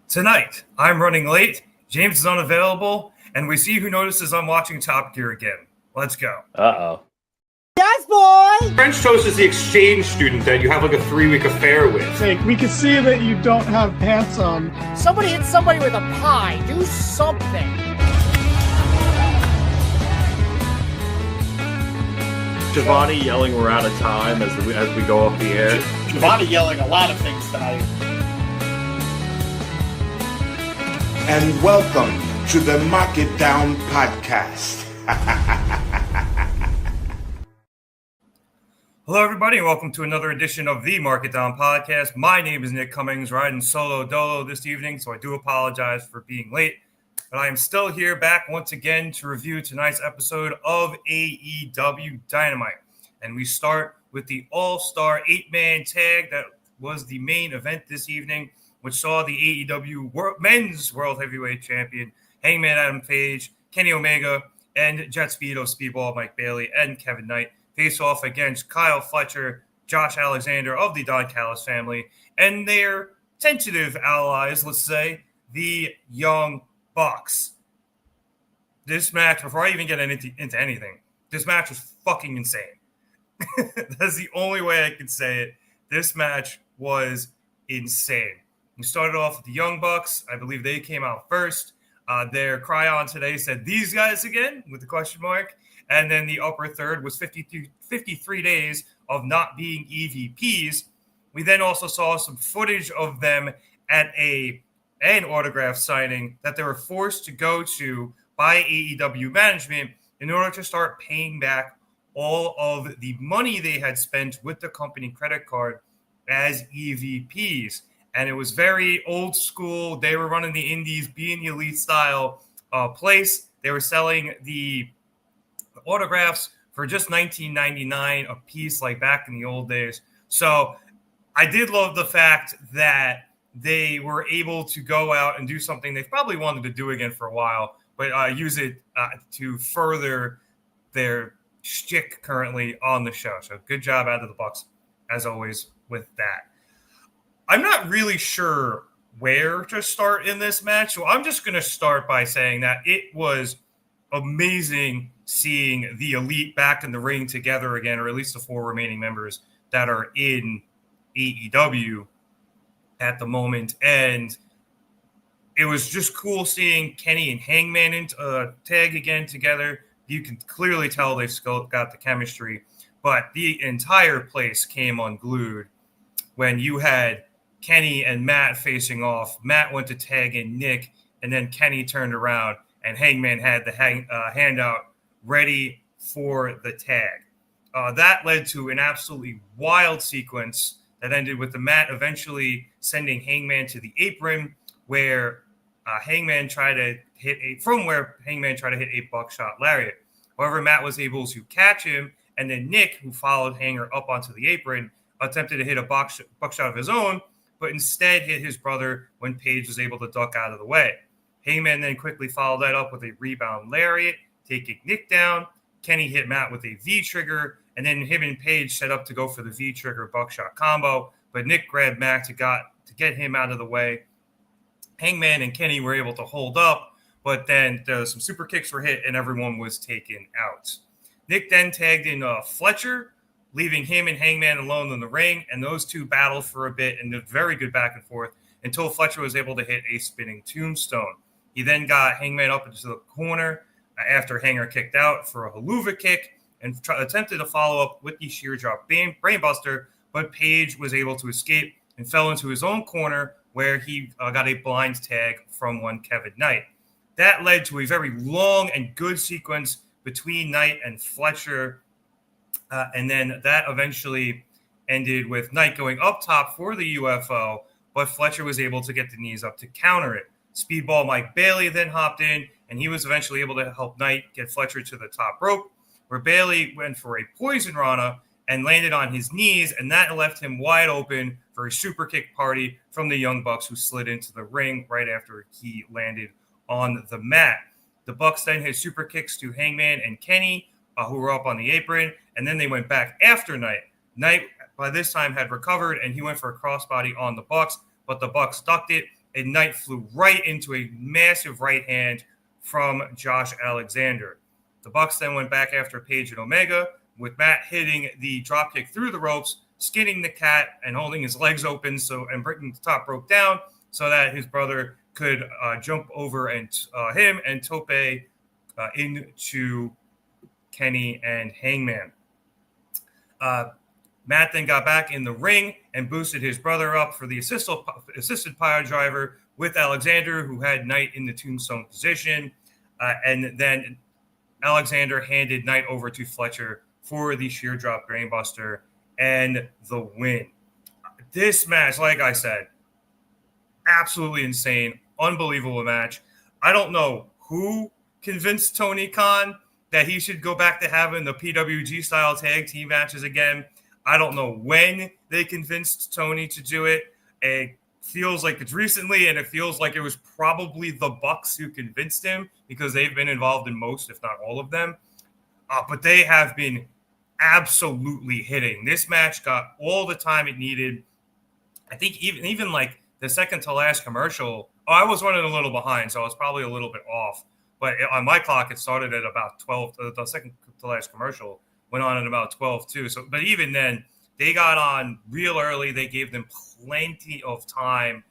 Tonight, I'm running late, James is unavailable, and we see who notices I'm watching Top Gear again. Let's go. Uh-oh. Yes, boy! French toast is the exchange student that you have like a 3-week affair with. Hey, we can see that you don't have pants on. Somebody hit somebody with a pie. Do something. Giovanni yelling we're out of time as we go off the air. Giovanni yelling a lot of things tonight. And welcome to the Mark It Down podcast. Hello, everybody, and welcome to another edition of the Mark It Down podcast. My name is Nick Cummings, riding solo dolo this evening, so I do apologize for being late. But I am still here back once again to review tonight's episode of AEW Dynamite. And we start with the All-Star 8-man tag that was the main event this evening, which saw the AEW Men's World Heavyweight Champion, Hangman Adam Page, Kenny Omega, and JetSpeed of Speedball, Mike Bailey, and Kevin Knight face off against Kyle Fletcher, Josh Alexander of the Don Callis family, and their tentative allies, let's say, the Young Bucks. This match, before I even get into anything, this match was fucking insane. That's the only way I can say it. This match was insane. We started off with the Young Bucks. I believe they came out first. Their cry-on today said, "These guys again?" with the question mark. And then the upper third was 53 days of not being EVPs. We then also saw some footage of them at an autograph signing that they were forced to go to by AEW management in order to start paying back all of the money they had spent with the company credit card as EVPs. And it was very old school. They were running the indies, being the elite style place. They were selling the autographs for just $19.99 a piece, like back in the old days. So I did love the fact that they were able to go out and do something they've probably wanted to do again for a while, but use it to further their shtick currently on the show. So good job out of the Bucks, as always, with that. I'm not really sure where to start in this match, so I'm just going to start by saying that it was amazing seeing the Elite back in the ring together again, or at least the 4 remaining members that are in AEW at the moment. And it was just cool seeing Kenny and Hangman tag again together. You can clearly tell they've still got the chemistry, but the entire place came unglued when you had Kenny and Matt facing off. Matt went to tag in Nick, and then Kenny turned around, and Hangman had the handout ready for the tag. That led to an absolutely wild sequence that ended with the Matt eventually sending Hangman to the apron, where Hangman tried to hit a buckshot lariat. However, Matt was able to catch him, and then Nick, who followed Hanger up onto the apron, attempted to hit a buckshot of his own, but instead hit his brother when Page was able to duck out of the way. Hangman then quickly followed that up with a rebound lariat, taking Nick down. Kenny hit Matt with a V-trigger, and then him and Page set up to go for the V-trigger buckshot combo, but Nick grabbed Matt to get him out of the way. Hangman and Kenny were able to hold up, but then some super kicks were hit, and everyone was taken out. Nick then tagged in Fletcher, leaving him and Hangman alone in the ring, and those two battled for a bit and did very good back and forth until Fletcher was able to hit a spinning tombstone. He then got Hangman up into the corner after Hanger kicked out for a haluva kick and attempted to follow up with the sheer drop brainbuster, but Page was able to escape and fell into his own corner where he got a blind tag from one Kevin Knight. That led to a very long and good sequence between Knight and Fletcher, and then that eventually ended with Knight going up top for the UFO, but Fletcher was able to get the knees up to counter it. Speedball Mike Bailey then hopped in, and he was eventually able to help Knight get Fletcher to the top rope, where Bailey went for a poison rana and landed on his knees, and that left him wide open for a super kick party from the Young Bucks, who slid into the ring right after he landed on the mat. The Bucks then hit super kicks to Hangman and Kenny, who were up on the apron, and then they went back after Knight. Knight, by this time, had recovered, and he went for a crossbody on the Bucks, but the Bucks ducked it and Knight flew right into a massive right hand from Josh Alexander. The Bucks then went back after Page and Omega, with Matt hitting the dropkick through the ropes, skinning the cat and holding his legs open and bringing the top rope down so that his brother could jump over and him and Tope into Kenny and Hangman. Matt then got back in the ring and boosted his brother up for the assisted pile driver with Alexander, who had Knight in the tombstone position. And then Alexander handed Knight over to Fletcher for the sheer drop brainbuster and the win. This match, like I said, absolutely insane, unbelievable match. I don't know who convinced Tony Khan that he should go back to having the PWG style tag team matches again. I don't know when they convinced Tony to do it. It feels like it's recently, and it feels like it was probably the Bucks who convinced him because they've been involved in most, if not all of them. But they have been absolutely hitting. This match got all the time it needed. I think even like the second to last commercial, I was running a little behind, so I was probably a little bit off. But on my clock, it started at about 12. The second to last commercial went on at about 12 too. So, but even then, they got on real early. They gave them plenty of time.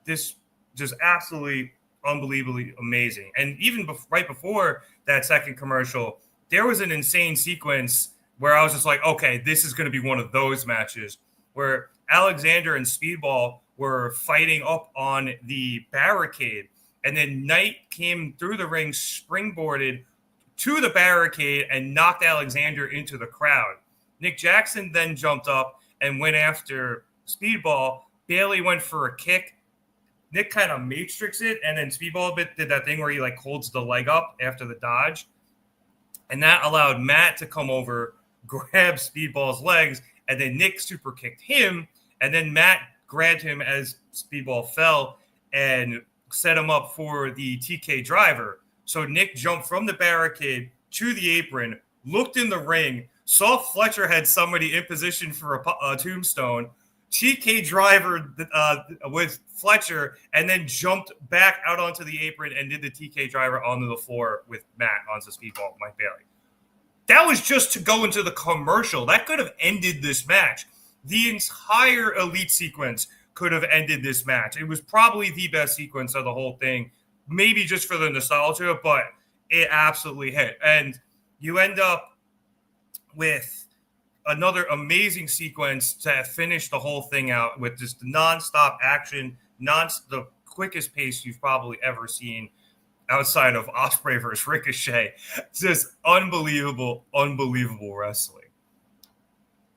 This just absolutely unbelievably amazing. And even right before that second commercial, there was an insane sequence where I was just like, okay, this is going to be one of those matches where Alexander and Speedball were fighting up on the barricade. And then Knight came through the ring, springboarded to the barricade, and knocked Alexander into the crowd. Nick Jackson then jumped up and went after Speedball. Bailey went for a kick. Nick kind of matrixed it, and then Speedball did that thing where he like holds the leg up after the dodge. And that allowed Matt to come over, grab Speedball's legs, and then Nick super kicked him. And then Matt grabbed him as Speedball fell and set him up for the TK driver. So Nick jumped from the barricade to the apron, looked in the ring, saw Fletcher had somebody in position for a tombstone, TK driver with Fletcher, and then jumped back out onto the apron and did the TK driver onto the floor with Matt onto Speedball, Mike Bailey. That was just to go into the commercial. That could have ended this match. The entire Elite sequence could have ended this match. It was probably the best sequence of the whole thing, maybe just for the nostalgia, but it absolutely hit. And you end up with another amazing sequence to finish the whole thing out with just nonstop action, the quickest pace you've probably ever seen outside of Ospreay versus Ricochet. It's just unbelievable wrestling.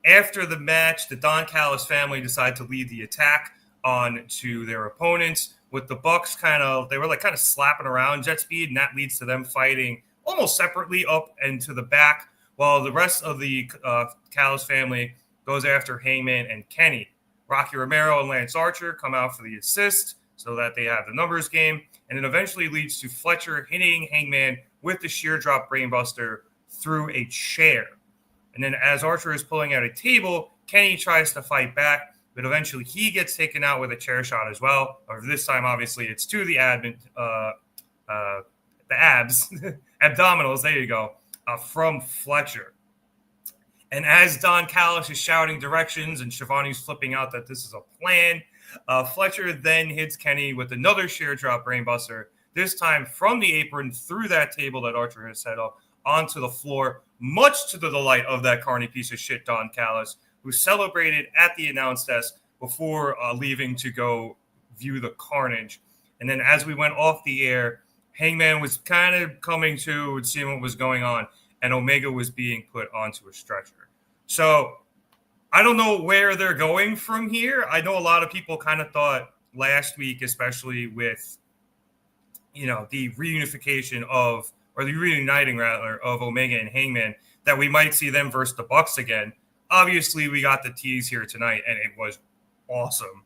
After the match, the Don Callis family decided to lead the attack on to their opponents, with the Bucks kind of slapping around JetSpeed, and that leads to them fighting almost separately up and to the back, while the rest of the Callis family goes after Hangman and Kenny. Rocky Romero and Lance Archer come out for the assist so that they have the numbers game, and it eventually leads to Fletcher hitting Hangman with the sheer drop brainbuster through a chair. And then as Archer is pulling out a table, Kenny tries to fight back, but eventually he gets taken out with a chair shot as well. Or this time, obviously, it's to the abs, abdominals, there you go, from Fletcher. And as Don Callis is shouting directions and Shivani's flipping out that this is a plan, Fletcher then hits Kenny with another sheer drop brainbuster, this time from the apron through that table that Archer has set up onto the floor, much to the delight of that carny piece of shit, Don Callis, who celebrated at the announce desk before leaving to go view the carnage. And then as we went off the air, Hangman was kind of coming to and seeing what was going on, and Omega was being put onto a stretcher. So I don't know where they're going from here. I know a lot of people kind of thought last week, especially with, the reunification of, or the reuniting rather, of Omega and Hangman, that we might see them versus the Bucks again. Obviously, we got the tease here tonight, and it was awesome.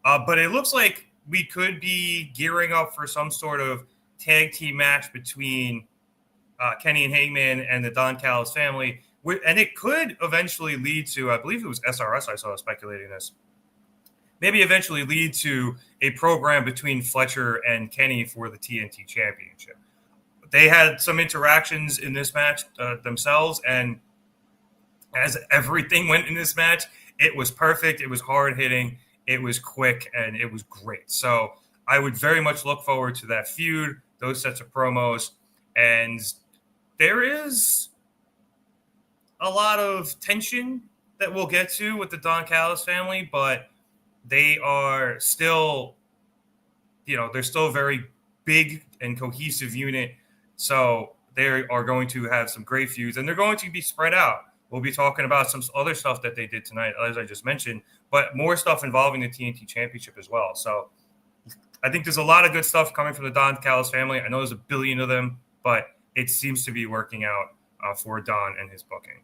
But it looks like we could be gearing up for some sort of tag team match between Kenny and Hangman and the Don Callis family. And it could eventually lead to, I believe it was SRS I saw speculating this, maybe eventually lead to a program between Fletcher and Kenny for the TNT Championship. They had some interactions in this match themselves, and as everything went in this match, it was perfect. It was hard-hitting. It was quick, and it was great. So I would very much look forward to that feud, those sets of promos, and there is a lot of tension that we'll get to with the Don Callis family, but they are still, they're still a very big and cohesive unit. So they are going to have some great feuds, and they're going to be spread out. We'll be talking about some other stuff that they did tonight, as I just mentioned, but more stuff involving the TNT Championship as well. So I think there's a lot of good stuff coming from the Don Callis family. I know there's a billion of them, but it seems to be working out for Don and his booking.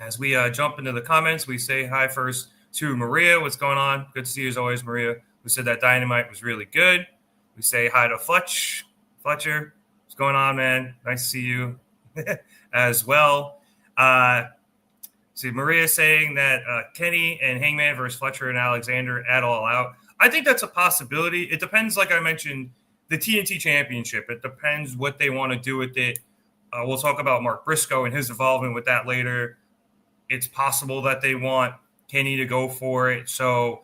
As we jump into the comments, we say hi first to Maria. What's going on? Good to see you as always, Maria. We said that Dynamite was really good. We say hi to Fletcher. What's going on, man? Nice to see you as well. See, Maria saying that Kenny and Hangman versus Fletcher and Alexander at All Out. I think that's a possibility. It depends, like I mentioned, the TNT Championship. It depends what they want to do with it. We'll talk about Mark Briscoe and his involvement with that later. It's possible that they want Kenny to go for it. So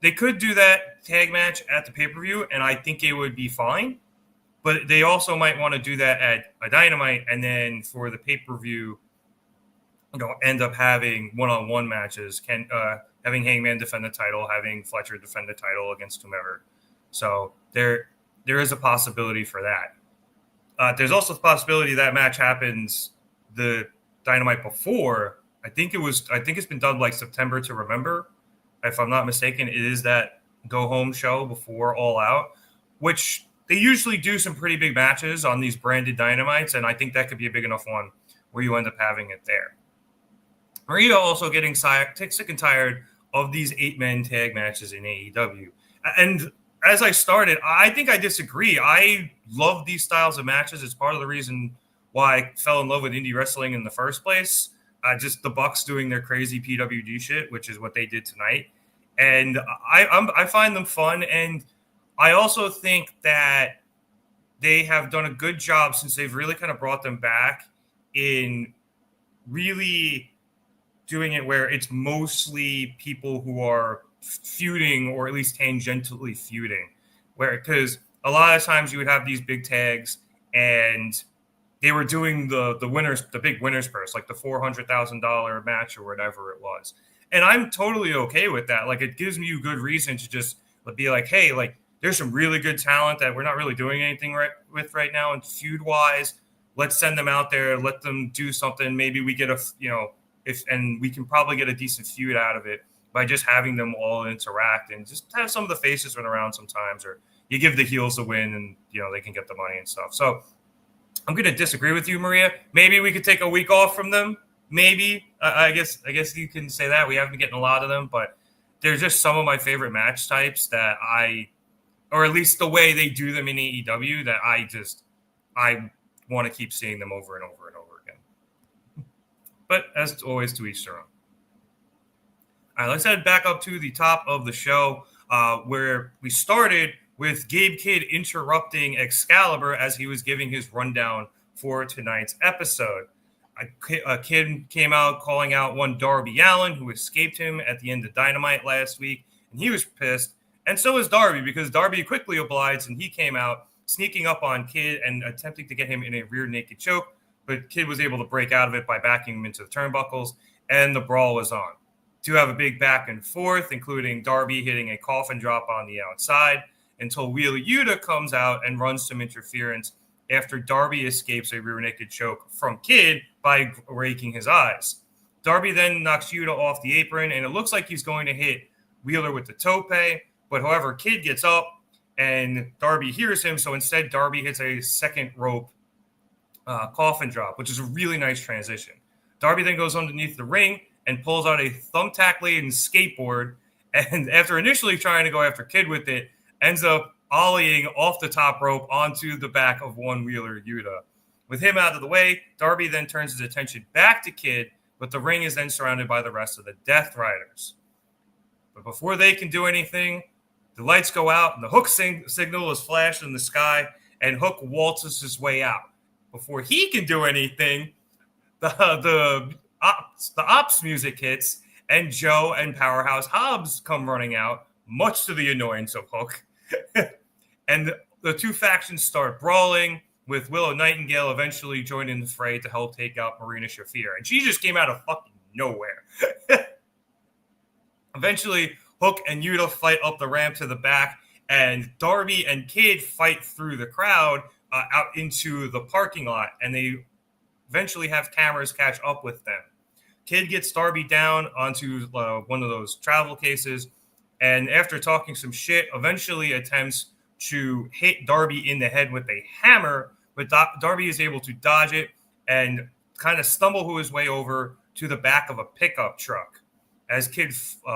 they could do that tag match at the pay-per-view, and I think it would be fine. But they also might want to do that at a Dynamite, and then for the pay-per-view, end up having one-on-one matches, having Hangman defend the title, having Fletcher defend the title against whomever. So there is a possibility for that. There's also the possibility that match happens the Dynamite before. I think it's been done like September to Remember. If I'm not mistaken, it is that go-home show before All Out, which they usually do some pretty big matches on these branded Dynamites, and I think that could be a big enough one where you end up having it there. Maria also getting sick and tired of these 8-man tag matches in AEW. And as I started, I think I disagree. I love these styles of matches. It's part of the reason why I fell in love with indie wrestling in the first place. Just the Bucks doing their crazy PWG shit, which is what they did tonight. And I find them fun. And I also think that they have done a good job since they've really kind of brought them back in really doing it where it's mostly people who are feuding or at least tangentially feuding. Because a lot of times you would have these big tags and they were doing the big winners purse, like the $400,000 match or whatever it was. And I'm totally okay with that. Like, it gives me a good reason to just be like, hey, like, there's some really good talent that we're not really doing anything with right now. And feud-wise, let's send them out there, let them do something. Maybe we get and we can probably get a decent feud out of it by just having them all interact and just have some of the faces run around sometimes, or you give the heels the win and, they can get the money and stuff. So I'm going to disagree with you, Maria. Maybe we could take a week off from them. Maybe. I guess you can say that. We haven't been getting a lot of them, but they're just some of my favorite match types that or at least the way they do them in AEW, that I want to keep seeing them over and over and over again. But as always, to each their own. All right, let's head back up to the top of the show where we started with Gabe Kidd interrupting Excalibur as he was giving his rundown for tonight's episode. Kidd came out calling out one Darby Allin, who escaped him at the end of Dynamite last week, and he was pissed. And so is Darby, because Darby quickly obliged, and he came out sneaking up on Kidd and attempting to get him in a rear naked choke, but Kidd was able to break out of it by backing him into the turnbuckles, and the brawl was on. To have a big back and forth, including Darby hitting a coffin drop on the outside, until Wheeler Yuta comes out and runs some interference after Darby escapes a rear naked choke from Kidd by raking his eyes. Darby then knocks Yuta off the apron, and it looks like he's going to hit Wheeler with the tope, but however, Kidd gets up, and Darby hears him, so instead Darby hits a second rope coffin drop, which is a really nice transition. Darby then goes underneath the ring and pulls out a thumbtack-laden skateboard, and after initially trying to go after Kidd with it, ends up ollieing off the top rope onto the back of one Wheeler Yuta. With him out of the way, Darby then turns his attention back to Kidd, but the ring is then surrounded by the rest of the Death Riders. But before they can do anything, the lights go out and the Hook signal is flashed in the sky, and Hook waltzes his way out. Before he can do anything, the ops music hits, and Joe and Powerhouse Hobbs come running out, much to the annoyance of Hook. And the two factions start brawling, with Willow Nightingale eventually joining the fray to help take out Marina Shafir. And she just came out of fucking nowhere. Eventually, Hook and Yuta fight up the ramp to the back, and Darby and Kid fight through the crowd out into the parking lot, and they eventually have cameras catch up with them. Kid gets Darby down onto one of those travel cases, and after talking some shit, eventually attempts to hit Darby in the head with a hammer, but Darby is able to dodge it and kind of stumble his way over to the back of a pickup truck. As Kid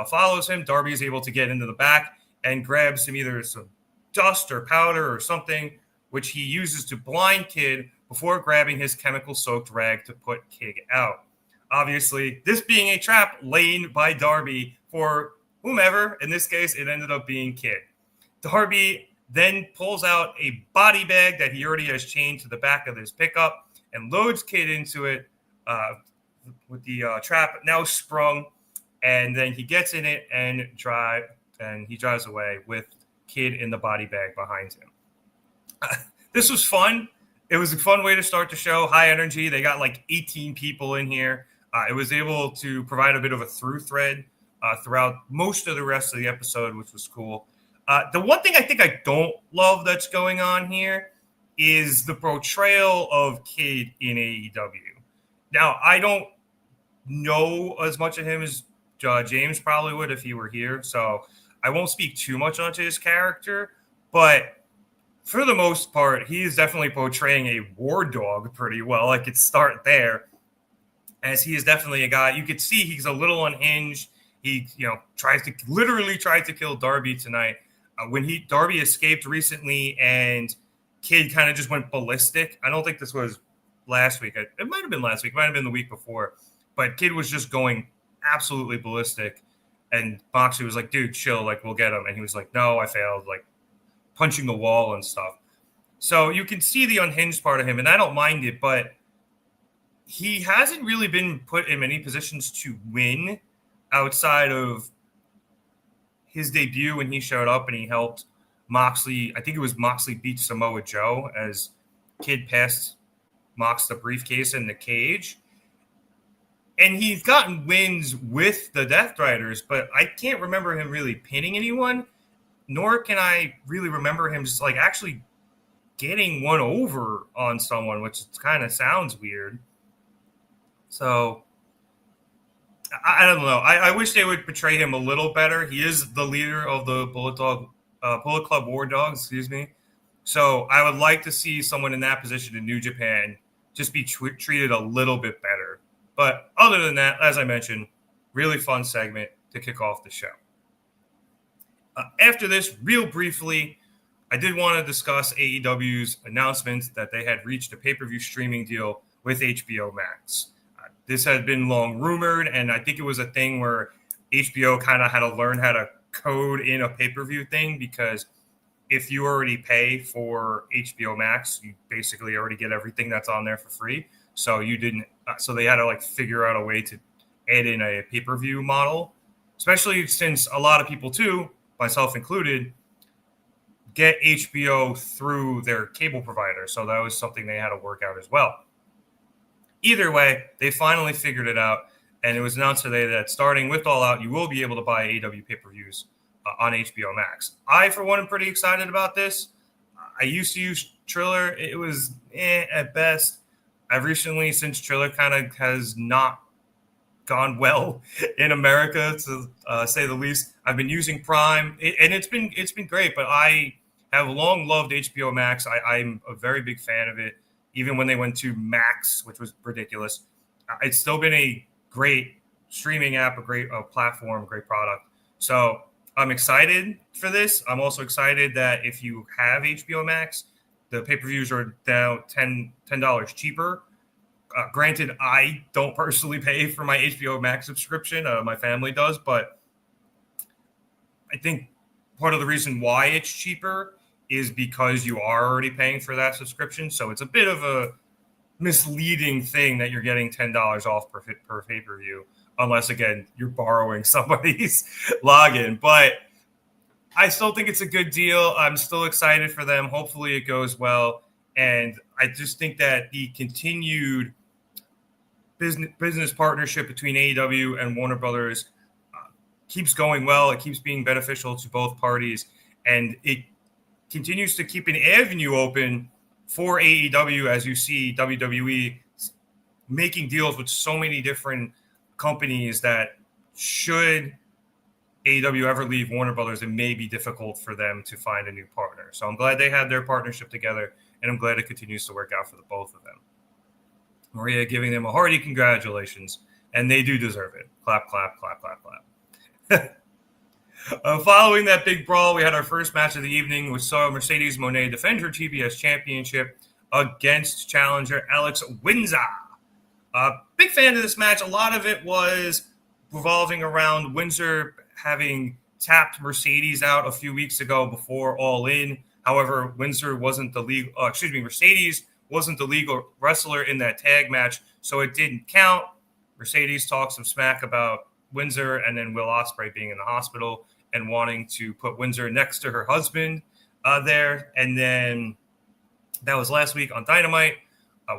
follows him, Darby is able to get into the back and grab either some dust or powder or something, which he uses to blind Kid before grabbing his chemical-soaked rag to put Kid out. Obviously, this being a trap laid by Darby for whomever. In this case, it ended up being Kid. Darby then pulls out a body bag that he already has chained to the back of his pickup and loads Kid into it with the trap now sprung. And then he gets in it and he drives away with Kid in the body bag behind him. This was fun. It was a fun way to start the show. High energy. They got like 18 people in here. It was able to provide a bit of a through thread throughout most of the rest of the episode, which was cool. The one thing I think I don't love that's going on here is the portrayal of Kid in AEW. Now, I don't know as much of him as James probably would if he were here, so I won't speak too much onto his character, but for the most part, he is definitely portraying a war dog pretty well. I could start there, as he is definitely a guy. You could see he's a little unhinged. He, tries to kill Darby tonight. When Darby escaped recently and Kid kind of just went ballistic. I don't think this was last week. It might have been last week. It might have been the week before. But Kid was just going absolutely ballistic. And Moxley was like, dude, chill. Like, we'll get him. And he was like, no, I failed. Like, punching the wall and stuff. So you can see the unhinged part of him. And I don't mind it. But he hasn't really been put in many positions to win outside of his debut when he showed up and he helped Moxley. I think it was Moxley beat Samoa Joe as Kid passed Mox the briefcase in the cage. And he's gotten wins with the Death Riders, but I can't remember him really pinning anyone, nor can I really remember him just like actually getting one over on someone, which kind of sounds weird. So I don't know. I wish they would portray him a little better. He is the leader of the Bullet Club War Dogs, excuse me. So I would like to see someone in that position in New Japan just be treated a little bit better. But other than that, as I mentioned, really fun segment to kick off the show. After this, real briefly, I did want to discuss AEW's announcement that they had reached a pay-per-view streaming deal with HBO Max. This had been long rumored, and I think it was a thing where HBO kind of had to learn how to code in a pay-per-view thing, because if you already pay for HBO Max, you basically already get everything that's on there for free. So you didn't. So they had to like figure out a way to add in a pay-per-view model, especially since a lot of people too, myself included, get HBO through their cable provider. So that was something they had to work out as well. Either way, they finally figured it out, and it was announced today that starting with All Out, you will be able to buy AEW pay-per-views on HBO Max. I, for one, am pretty excited about this. I used to use Triller. It was at best. I've recently, since Triller kind of has not gone well in America, to say the least, I've been using Prime, and it's been great, but I have long loved HBO Max. I'm a very big fan of it. Even when they went to Max, which was ridiculous, it's still been a great streaming app, a great platform, great product. So I'm excited for this. I'm also excited that if you have HBO Max, the pay-per-views are now $10 cheaper. Granted, I don't personally pay for my HBO Max subscription. My family does, but I think part of the reason why it's cheaper is because you are already paying for that subscription. So it's a bit of a misleading thing that you're getting $10 off per pay-per-view, unless, again, you're borrowing somebody's login. But I still think it's a good deal. I'm still excited for them. Hopefully it goes well. And I just think that the continued business partnership between AEW and Warner Brothers keeps going well. It keeps being beneficial to both parties. And it continues to keep an avenue open for AEW as you see WWE making deals with so many different companies that should AEW ever leave Warner Brothers, it may be difficult for them to find a new partner. So I'm glad they had their partnership together, and I'm glad it continues to work out for the both of them. Maria giving them a hearty congratulations, and they do deserve it. Clap, clap, clap, clap, clap. Following that big brawl, we had our first match of the evening, which saw Mercedes Moné defend her TBS championship against challenger Alex Windsor. Big fan of this match. A lot of it was revolving around Windsor having tapped Mercedes out a few weeks ago before All In. However, Mercedes wasn't the legal wrestler in that tag match, so it didn't count. Mercedes talked some smack about Windsor, and then Will Ospreay being in the hospital and wanting to put Windsor next to her husband there. And then that was last week on Dynamite.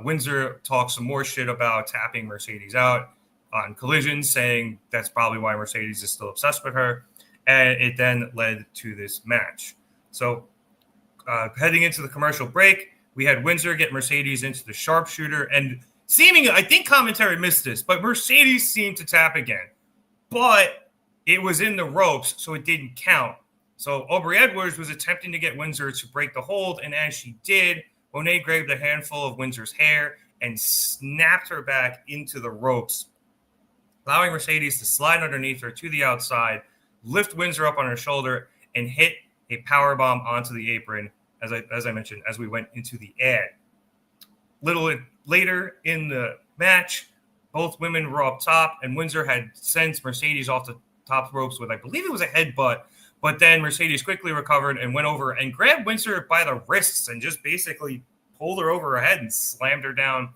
Windsor talked some more shit about tapping Mercedes out on Collision, saying that's probably why Mercedes is still obsessed with her. And it then led to this match. So heading into the commercial break, we had Windsor get Mercedes into the sharpshooter. And seemingly, I think commentary missed this, but Mercedes seemed to tap again. But it was in the ropes, so it didn't count. So Aubrey Edwards was attempting to get Windsor to break the hold, and as she did, Moné grabbed a handful of Windsor's hair and snapped her back into the ropes, allowing Mercedes to slide underneath her to the outside, lift Windsor up on her shoulder, and hit a powerbomb onto the apron, as I mentioned, as we went into the ad. Little later in the match, both women were up top, and Windsor had sent Mercedes off the top ropes with, I believe it was a headbutt, but then Mercedes quickly recovered and went over and grabbed Windsor by the wrists and just basically pulled her over her head and slammed her down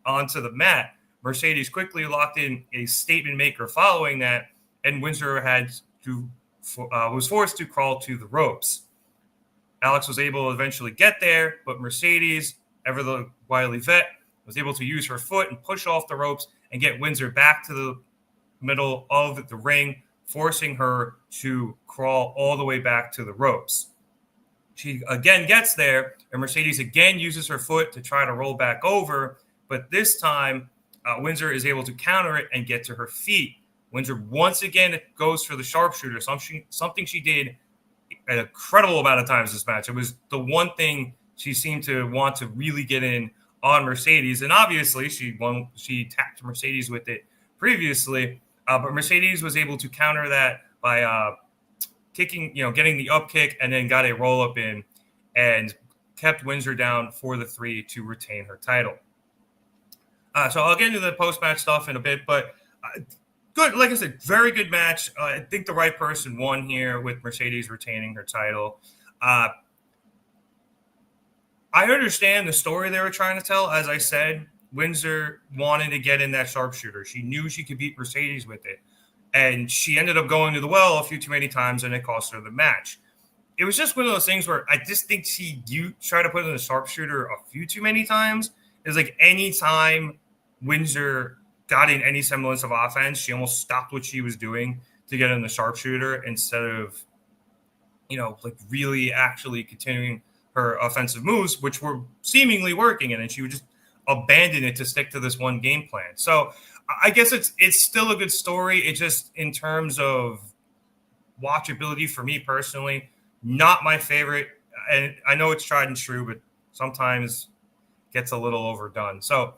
onto the mat. Mercedes quickly locked in a statement maker following that, and Windsor was forced to crawl to the ropes. Alex was able to eventually get there, but Mercedes, ever the wily vet, was able to use her foot and push off the ropes and get Windsor back to the middle of the ring, forcing her to crawl all the way back to the ropes. She again gets there, and Mercedes again uses her foot to try to roll back over, but this time Windsor is able to counter it and get to her feet. Windsor once again goes for the sharpshooter, something she did an incredible amount of times this match. It was the one thing she seemed to want to really get in on Mercedes, and obviously she tapped Mercedes with it previously, but Mercedes was able to counter that by getting the up kick, and then got a roll up in and kept Windsor down for the 3 to retain her title. So I'll get into the post-match stuff in a bit, but good. Like I said, very good match. I think the right person won here with Mercedes retaining her title. I understand the story they were trying to tell. As I said, Windsor wanted to get in that sharpshooter. She knew she could beat Mercedes with it. And she ended up going to the well a few too many times, and it cost her the match. It was just one of those things where I just think you try to put in the sharpshooter a few too many times. It's like any time Windsor got in any semblance of offense, she almost stopped what she was doing to get in the sharpshooter instead of, really actually continuing her offensive moves, which were seemingly working, and then she would just abandon it to stick to this one game plan. So I guess it's still a good story. It just, in terms of watchability for me personally, not my favorite. And I know it's tried and true, but sometimes gets a little overdone. So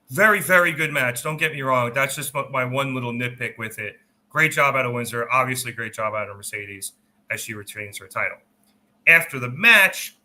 very, very good match. Don't get me wrong. That's just my one little nitpick with it. Great job out of Windsor. Obviously, great job out of Mercedes as she retains her title. After the match,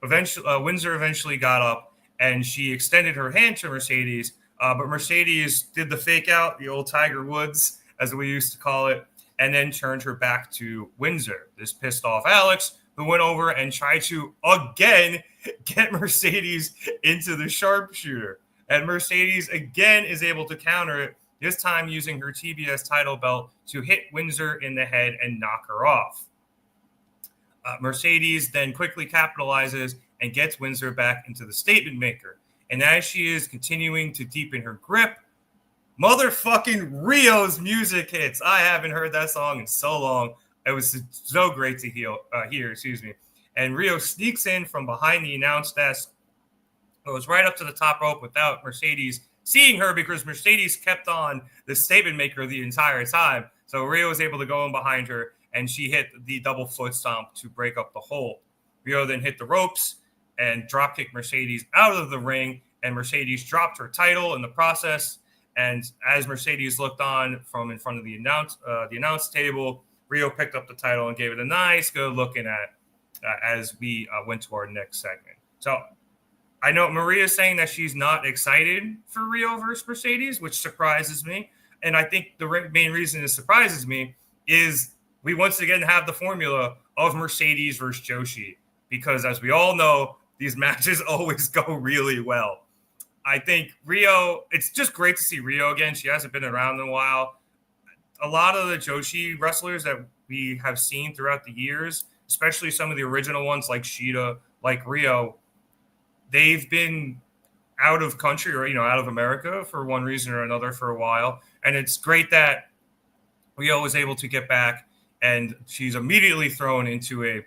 Windsor eventually got up and she extended her hand to Mercedes, but Mercedes did the fake out, the old Tiger Woods, as we used to call it. and then turned her back to Windsor. This pissed off Alex, who went over and tried to again get Mercedes into the sharpshooter. And Mercedes again is able to counter it, this time using her TBS title belt to hit Windsor in the head and knock her off. Mercedes then quickly capitalizes and gets Windsor back into the statement maker. And as she is continuing to deepen her grip, motherfucking Rio's music hits. I haven't heard that song in so long. It was so great to hear. And Rio sneaks in from behind the announce desk, goes right up to the top rope without Mercedes seeing her, because Mercedes kept on the statement maker the entire time. So Rio was able to go in behind her, and she hit the double foot stomp to break up the hold. Rio then hit the ropes and dropkicked Mercedes out of the ring, and Mercedes dropped her title in the process. And as Mercedes looked on from in front of the announce table, Rio picked up the title and gave it a nice good looking at as we went to our next segment. So I know Maria's saying that she's not excited for Rio versus Mercedes, which surprises me. And I think the main reason it surprises me is we once again have the formula of Mercedes versus Joshi, because as we all know, these matches always go really well. I think Rio, it's just great to see Rio again. She hasn't been around in a while. A lot of the Joshi wrestlers that we have seen throughout the years, especially some of the original ones like Shida, like Rio, they've been out of country or, out of America for one reason or another for a while. And it's great that Rio was able to get back, and she's immediately thrown into a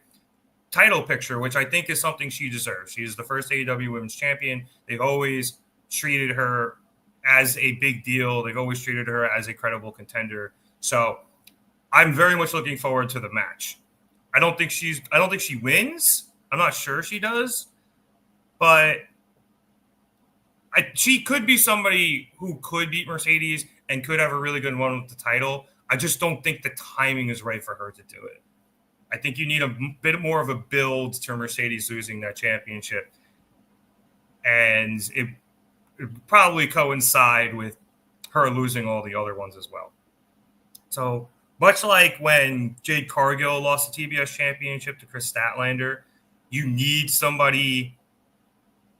title picture, which I think is something she deserves. She is the first AEW Women's Champion. They've always treated her as a big deal. They've always treated her as a credible contender. So I'm very much looking forward to the match. I don't think she wins. I'm not sure she does, but she could be somebody who could beat Mercedes and could have a really good run with the title. I just don't think the timing is right for her to do it. I think you need a bit more of a build to Mercedes losing that championship. And it probably coincide with her losing all the other ones as well. So much like when Jade Cargill lost the TBS championship to Chris Statlander, you need somebody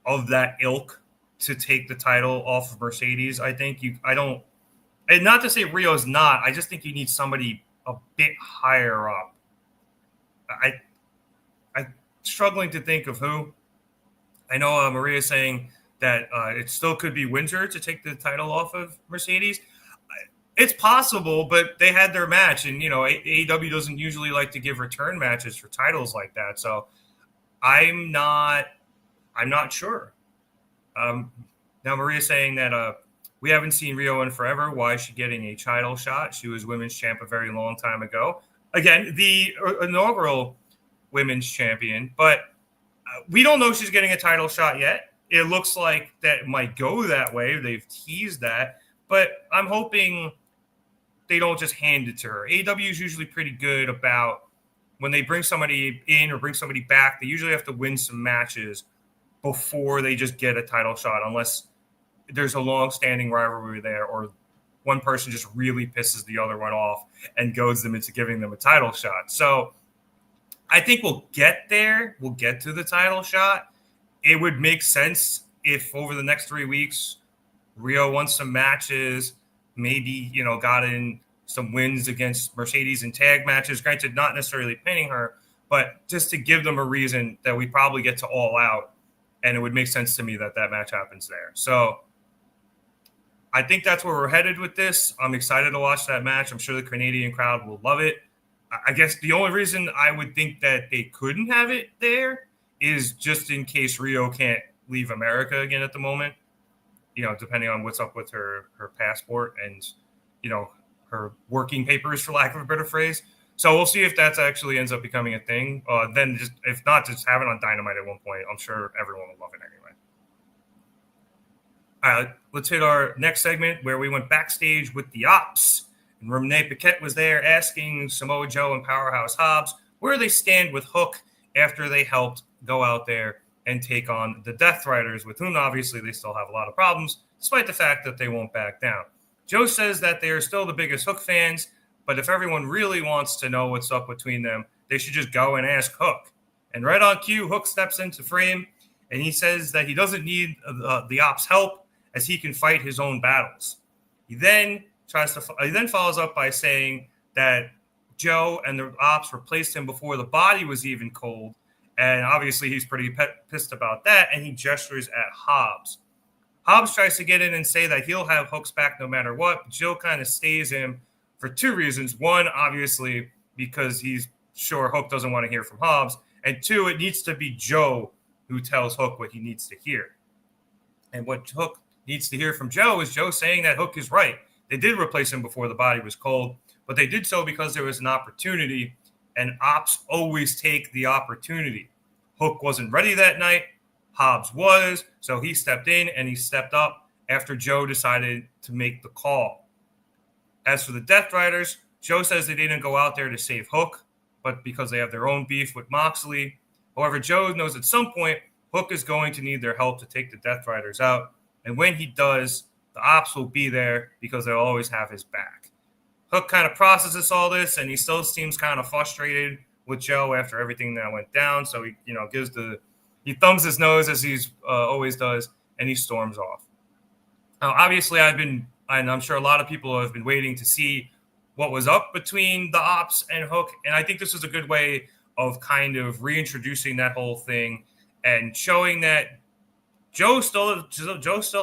of that ilk to take the title off of Mercedes. I think and not to say Rio's not, I just think you need somebody a bit higher up. I'm struggling to think of who. I know Maria's saying that it still could be Windsor to take the title off of Mercedes. It's possible, but they had their match, and AEW doesn't usually like to give return matches for titles like that. So I'm not sure. Now Maria's saying that we haven't seen Rio in forever. Why is she getting a title shot? She was women's champ a very long time ago. Again, the inaugural women's champion, but we don't know if she's getting a title shot yet. It looks like that might go that way. They've teased that, but I'm hoping they don't just hand it to her. AEW is usually pretty good about when they bring somebody in or bring somebody back, they usually have to win some matches before they just get a title shot, unless there's a long-standing rivalry there or one person just really pisses the other one off and goads them into giving them a title shot. So I think we'll get there. We'll get to the title shot. It would make sense if over the next 3 weeks, Rio won some matches, maybe, got in some wins against Mercedes in tag matches. Granted, not necessarily pinning her, but just to give them a reason that we probably get to All Out. And it would make sense to me that match happens there. So I think that's where we're headed with this. I'm excited to watch that match. I'm sure the Canadian crowd will love it. I guess the only reason I would think that they couldn't have it there is just in case Rio can't leave America again at the moment, depending on what's up with her passport and, her working papers, for lack of a better phrase. So we'll see if that actually ends up becoming a thing. Then just, if not, just have it on Dynamite at one point. I'm sure everyone will love it anyway. All right, let's hit our next segment where we went backstage with the Ops. And Renee Paquette was there asking Samoa Joe and Powerhouse Hobbs where they stand with Hook after they helped go out there and take on the Death Riders, with whom obviously they still have a lot of problems, despite the fact that they won't back down. Joe says that they are still the biggest Hook fans, But if everyone really wants to know what's up between them, they should just go and ask Hook. And right on cue, Hook steps into frame, and he says that he doesn't need the Ops' help as he can fight his own battles. He then follows up by saying that Joe and the Ops replaced him before the body was even cold, and obviously he's pretty pissed about that, and he gestures at Hobbs. Hobbs tries to get in and say that he'll have Hook's back no matter what, but Joe kind of stays him for two reasons. One, obviously, because he's sure Hook doesn't want to hear from Hobbs, and two, it needs to be Joe who tells Hook what he needs to hear. And what Hook needs to hear from Joe is Joe saying that Hook is right. They did replace him before the body was cold, but they did so because there was an opportunity, and Ops always take the opportunity. Hook wasn't ready that night. Hobbs was, so he stepped in and he stepped up after Joe decided to make the call. As for the Death Riders, Joe says they didn't go out there to save Hook, but because they have their own beef with Moxley. However, Joe knows at some point Hook is going to need their help to take the Death Riders out, and when he does, the Ops will be there because they'll always have his back. Hook kind of processes all this, and he still seems kind of frustrated with Joe after everything that went down, so he thumbs his nose as he always does, and he storms off. Now, obviously, I'm sure a lot of people have been waiting to see what was up between the Ops and Hook, and I think this is a good way of kind of reintroducing that whole thing and showing that Joe still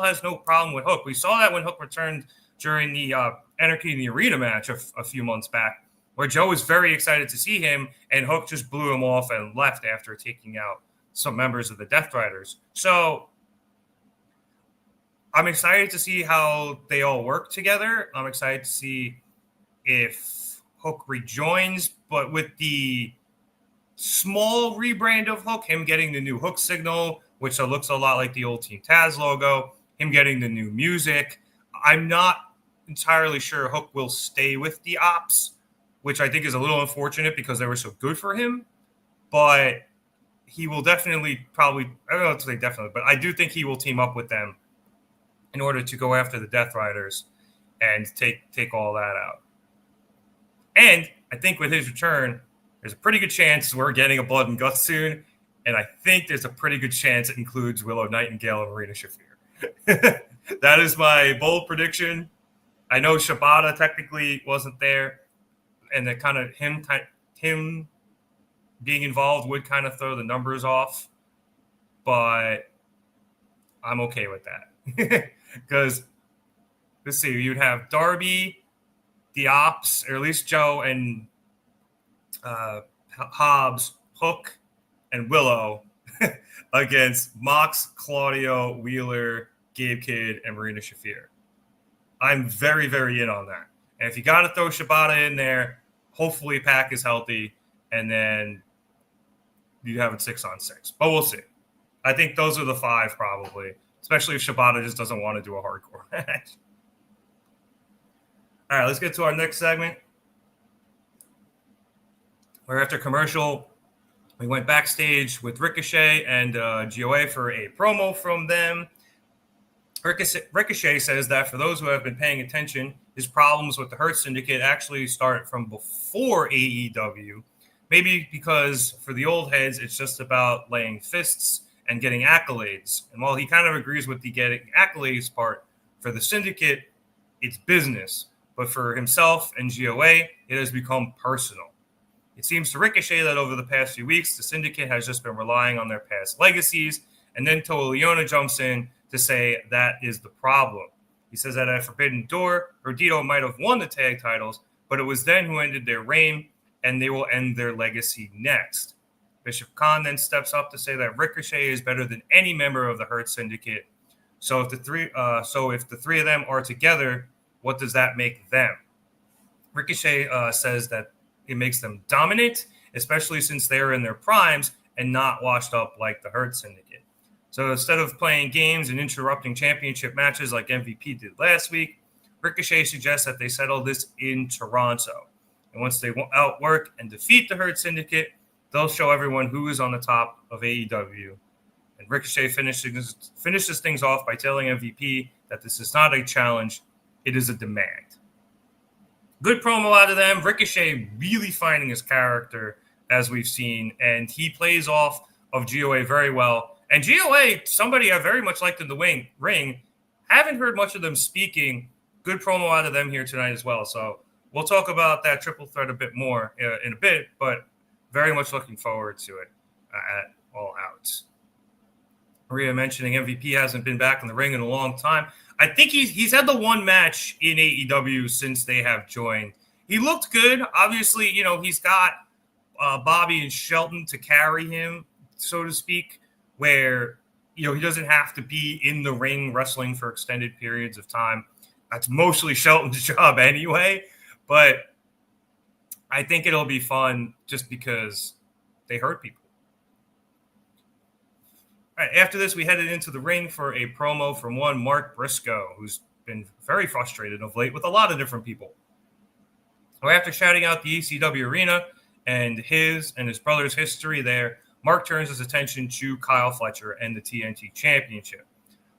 has no problem with Hook. We saw that when Hook returned during the Anarchy in the Arena match a few months back, where Joe was very excited to see him, and Hook just blew him off and left after taking out some members of the Death Riders. So I'm excited to see how they all work together. I'm excited to see if Hook rejoins, but with the small rebrand of Hook, him getting the new Hook signal, which looks a lot like the old Team Taz logo, him getting the new music. I'm not entirely sure Hook will stay with the Ops, which I think is a little unfortunate because they were so good for him, but he will definitely I don't know to say definitely, but I do think he will team up with them in order to go after the Death Riders and take all that out. And I think with his return, there's a pretty good chance we're getting a Blood and Guts soon, and I think there's a pretty good chance it includes Willow Nightingale and Marina Shafir. That is my bold prediction. I know Shibata technically wasn't there, and that kind of him being involved would kind of throw the numbers off, but I'm okay with that. Because, let's see, you'd have Darby, the Ops, or at least Joe and Hobbs, Hook, and Willow against Mox, Claudio, Wheeler, Gabe Kidd, and Marina Shafir. I'm very, very in on that. And if you got to throw Shibata in there, hopefully Pac is healthy, and then you have it 6-on-6. But we'll see. I think those are the 5 probably, especially if Shibata just doesn't want to do a hardcore match. All right, let's get to our next segment. We're after commercial. We went backstage with Ricochet and GOA for a promo from them. Ricochet says that for those who have been paying attention, his problems with the Hurt Syndicate actually start from before AEW. Maybe because for the old heads, it's just about laying fists and getting accolades. And while he kind of agrees with the getting accolades part, for the Syndicate, it's business. But for himself and GOA, it has become personal. It seems to Ricochet that over the past few weeks, the Syndicate has just been relying on their past legacies, and then Toa Liona jumps in to say that is the problem. He says that at Forbidden Door, Brodido might have won the tag titles, but it was then who ended their reign, and they will end their legacy next. Bishop Khan then steps up to say that Ricochet is better than any member of the Hurt Syndicate. So if the three of them are together, what does that make them? Ricochet says that it makes them dominant, especially since they're in their primes and not washed up like the Hurt Syndicate. So instead of playing games and interrupting championship matches like MVP did last week, Ricochet suggests that they settle this in Toronto. And once they outwork and defeat the Hurt Syndicate, they'll show everyone who is on the top of AEW. And Ricochet finishes things off by telling MVP that this is not a challenge, it is a demand. Good promo out of them. Ricochet really finding his character, as we've seen, and he plays off of GOA very well. And GOA, somebody I very much liked in the ring. Haven't heard much of them speaking. Good promo out of them here tonight as well. So we'll talk about that triple threat a bit more in a bit, but very much looking forward to it at All Out. Maria mentioning MVP hasn't been back in the ring in a long time. I think he's had the one match in AEW since they have joined. He looked good. Obviously, he's got Bobby and Shelton to carry him, so to speak, where, he doesn't have to be in the ring wrestling for extended periods of time. That's mostly Shelton's job anyway, but I think it'll be fun just because they hurt people. All right, after this, we headed into the ring for a promo from one Mark Briscoe, who's been very frustrated of late with a lot of different people. So after shouting out the ECW arena and his brother's history there, Mark turns his attention to Kyle Fletcher and the TNT Championship.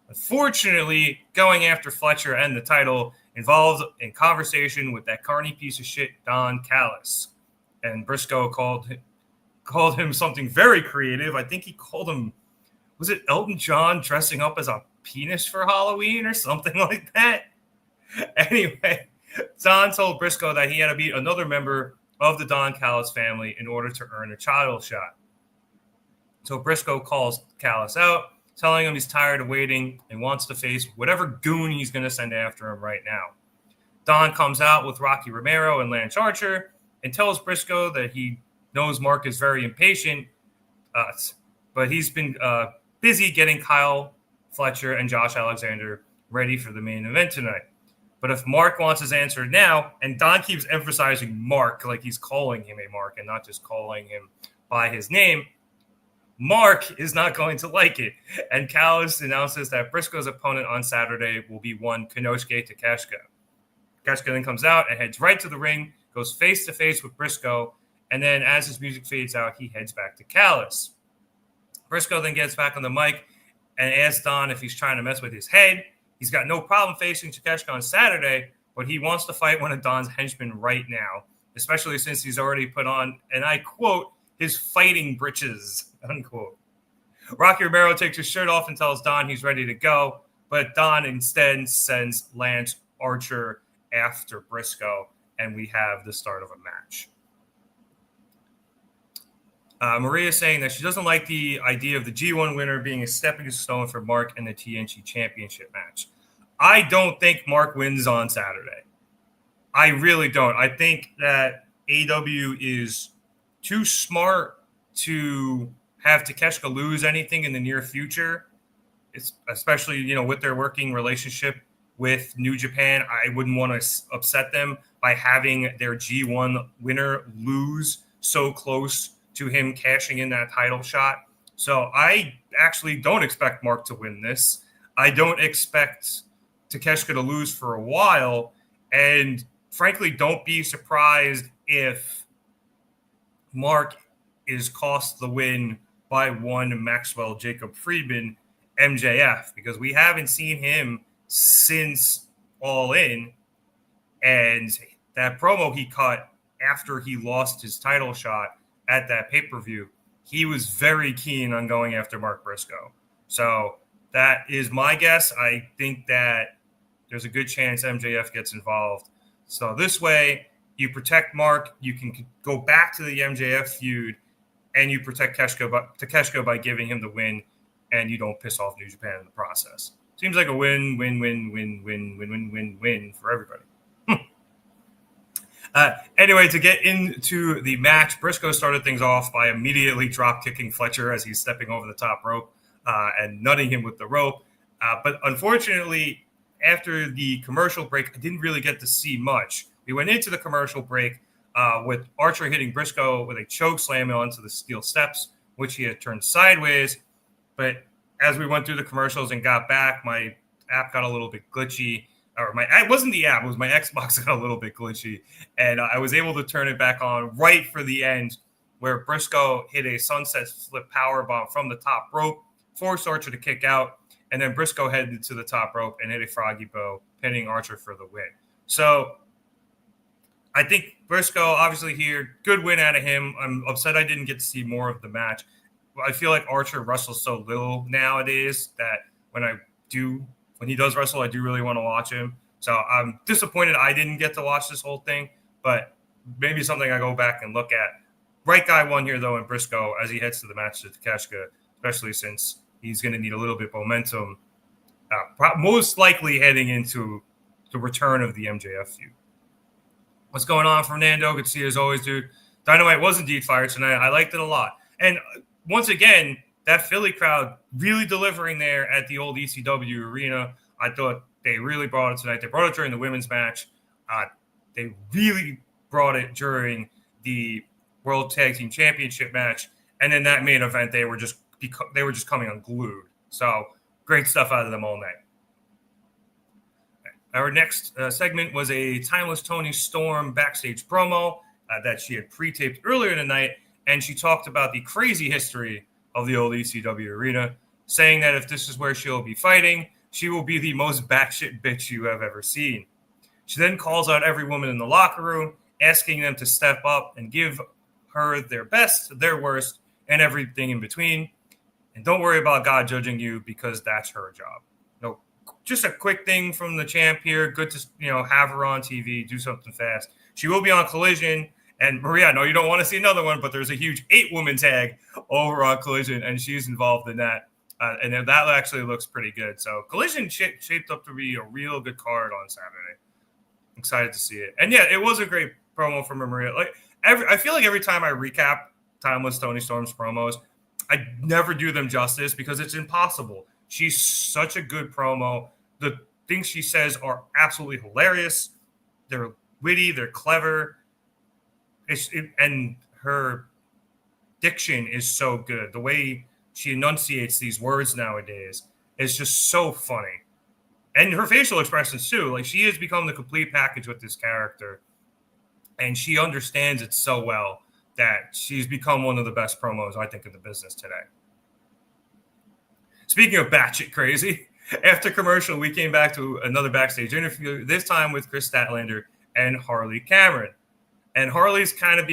Unfortunately, going after Fletcher and the title involved in conversation with that carny piece of shit, Don Callis. And Briscoe called him something very creative. I think he called him, was it Elton John dressing up as a penis for Halloween or something like that? Anyway, Don told Briscoe that he had to beat another member of the Don Callis family in order to earn a title shot. So Briscoe calls Callis out, telling him he's tired of waiting and wants to face whatever goon he's going to send after him right now. Don comes out with Rocky Romero and Lance Archer and tells Briscoe that he knows Mark is very impatient, but he's been busy getting Kyle Fletcher and Josh Alexander ready for the main event tonight. But if Mark wants his answer now, and Don keeps emphasizing Mark, like he's calling him a Mark and not just calling him by his name, Mark is not going to like it. And Callis announces that Briscoe's opponent on Saturday will be one Konosuke Takeshita. Takeshita then comes out and heads right to the ring, goes face-to-face with Briscoe, and then as his music fades out, he heads back to Callis. Briscoe then gets back on the mic and asks Don if he's trying to mess with his head. He's got no problem facing Takeshita on Saturday, but he wants to fight one of Don's henchmen right now, especially since he's already put on, and I quote, his fighting britches, unquote. Rocky Romero takes his shirt off and tells Don he's ready to go, but Don instead sends Lance Archer after Briscoe, and we have the start of a match. Maria saying that she doesn't like the idea of the G1 winner being a stepping stone for Mark in the TNT Championship match. I don't think Mark wins on Saturday. I really don't. I think that AEW is too smart to have Takeshita lose anything in the near future. It's especially, with their working relationship with New Japan. I wouldn't want to upset them by having their G1 winner lose so close to him cashing in that title shot. So I actually don't expect Mark to win this. I don't expect Takeshita to lose for a while. And frankly, don't be surprised if Mark is cost the win by one Maxwell Jacob Friedman, MJF, because we haven't seen him since All In. And that promo he cut after he lost his title shot at that pay-per-view, he was very keen on going after Mark Briscoe. So that is my guess. I think that there's a good chance MJF gets involved. So this way, you protect Mark, you can go back to the MJF feud, and you protect Takeshita by giving him the win, and you don't piss off New Japan in the process. Seems like a win for everybody. Anyway, to get into the match, Briscoe started things off by immediately drop-kicking Fletcher as he's stepping over the top rope and nutting him with the rope. But unfortunately, after the commercial break, I didn't really get to see much. We went into the commercial break with Archer hitting Briscoe with a choke slam onto the steel steps, which he had turned sideways. But as we went through the commercials and got back, my app got a little bit glitchy. It wasn't the app, it was my Xbox got a little bit glitchy. And I was able to turn it back on right for the end where Briscoe hit a sunset flip powerbomb from the top rope, forced Archer to kick out, and then Briscoe headed to the top rope and hit a froggy bow, pinning Archer for the win. So I think Briscoe, obviously here, good win out of him. I'm upset I didn't get to see more of the match. I feel like Archer wrestles so little nowadays that when he does wrestle, I do really want to watch him. So I'm disappointed I didn't get to watch this whole thing, but maybe something I go back and look at. Right guy won here, though, in Briscoe as he heads to the match to Takeshita, especially since he's going to need a little bit of momentum, most likely heading into the return of the MJF feud. What's going on, Fernando? Good to see you as always, dude. Dynamite was indeed fire tonight. I liked it a lot. And once again, that Philly crowd really delivering there at the old ECW arena. I thought they really brought it tonight. They brought it during the women's match. They really brought it during the World Tag Team Championship match. And then that main event, they were just coming unglued. So great stuff out of them all night. Our next segment was a Timeless Toni Storm backstage promo that she had pre-taped earlier tonight, and she talked about the crazy history of the old ECW arena, saying that if this is where she'll be fighting, she will be the most batshit bitch you have ever seen. She then calls out every woman in the locker room, asking them to step up and give her their best, their worst, and everything in between. And don't worry about God judging you because that's her job. No, just a quick thing from the champ here. Good to have her on TV, do something fast. She will be on Collision. And Maria, I know you don't want to see another one, but there's a huge 8-woman tag over on Collision, and she's involved in that. And that actually looks pretty good. So Collision shaped up to be a real good card on Saturday. Excited to see it. And yeah, it was a great promo from Maria. I feel like every time I recap Timeless Toni Storm's promos, I never do them justice because it's impossible. She's such a good promo. The things she says are absolutely hilarious. They're witty. They're clever. And her diction is so good. The way she enunciates these words nowadays is just so funny. And her facial expressions too. Like, she has become the complete package with this character. And she understands it so well that she's become one of the best promos, I think, in the business today. Speaking of batshit crazy, after commercial, we came back to another backstage interview, this time with Chris Statlander and Harley Cameron. And Harley's kind of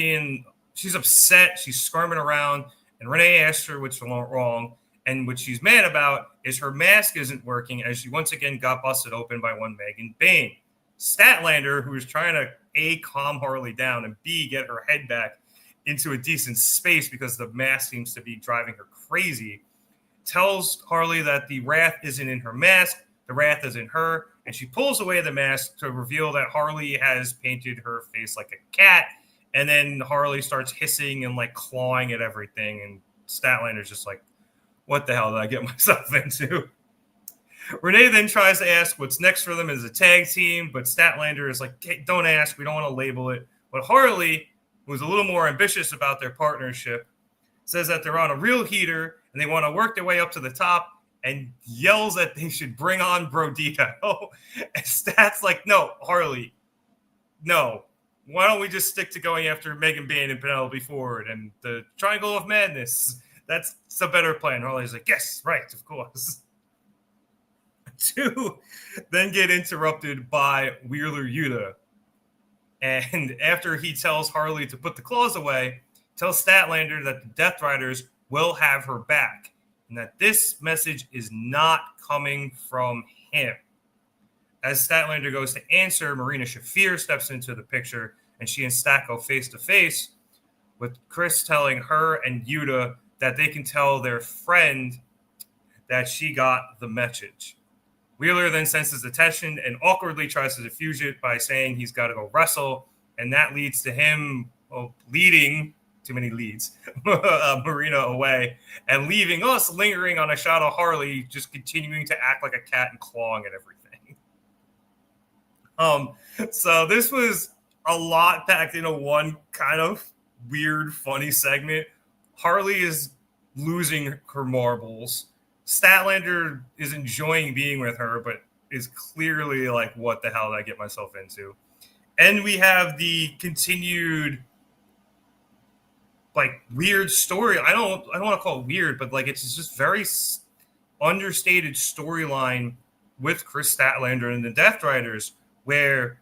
she's upset. She's squirming around. And Renee asked her what's wrong. And what she's mad about is her mask isn't working as she once again got busted open by one Megan Bain. Statlander, who is trying to A, calm Harley down, and B, get her head back into a decent space because the mask seems to be driving her crazy, tells Harley that the wrath isn't in her mask, the wrath is in her, and she pulls away the mask to reveal that Harley has painted her face like a cat, and then Harley starts hissing and clawing at everything, and Statlander's just like, what the hell did I get myself into? Renee then tries to ask what's next for them as a tag team, but Statlander is like, hey, don't ask, we don't want to label it. But Harley, who's a little more ambitious about their partnership, says that they're on a real heater and they want to work their way up to the top, and yells that they should bring on Brodido. And Stat's like, no, Harley, no. Why don't we just stick to going after Megan Bain and Penelope Ford and the Triangle of Madness? That's a better plan. Harley's like, yes, right, of course. Two then get interrupted by Wheeler Yuta. And after he tells Harley to put the claws away, tells Statlander that the Death Riders will have her back and that this message is not coming from him. As Statlander goes to answer, Marina Shafir steps into the picture and she and Stat go face to face, with Chris telling her and Yuta that they can tell their friend that she got the message. Wheeler then senses the tension and awkwardly tries to defuse it by saying he's got to go wrestle, and that leads to him leading, too many leads, Marina away, and leaving us lingering on a shot of Harley just continuing to act like a cat and clawing at everything. So this was a lot packed into one kind of weird, funny segment. Harley is losing her marbles. Statlander is enjoying being with her, but is clearly like, what the hell did I get myself into? And we have the continued weird story. I don't want to call it weird, but it's just very understated storyline with Chris Statlander and the Death Riders, where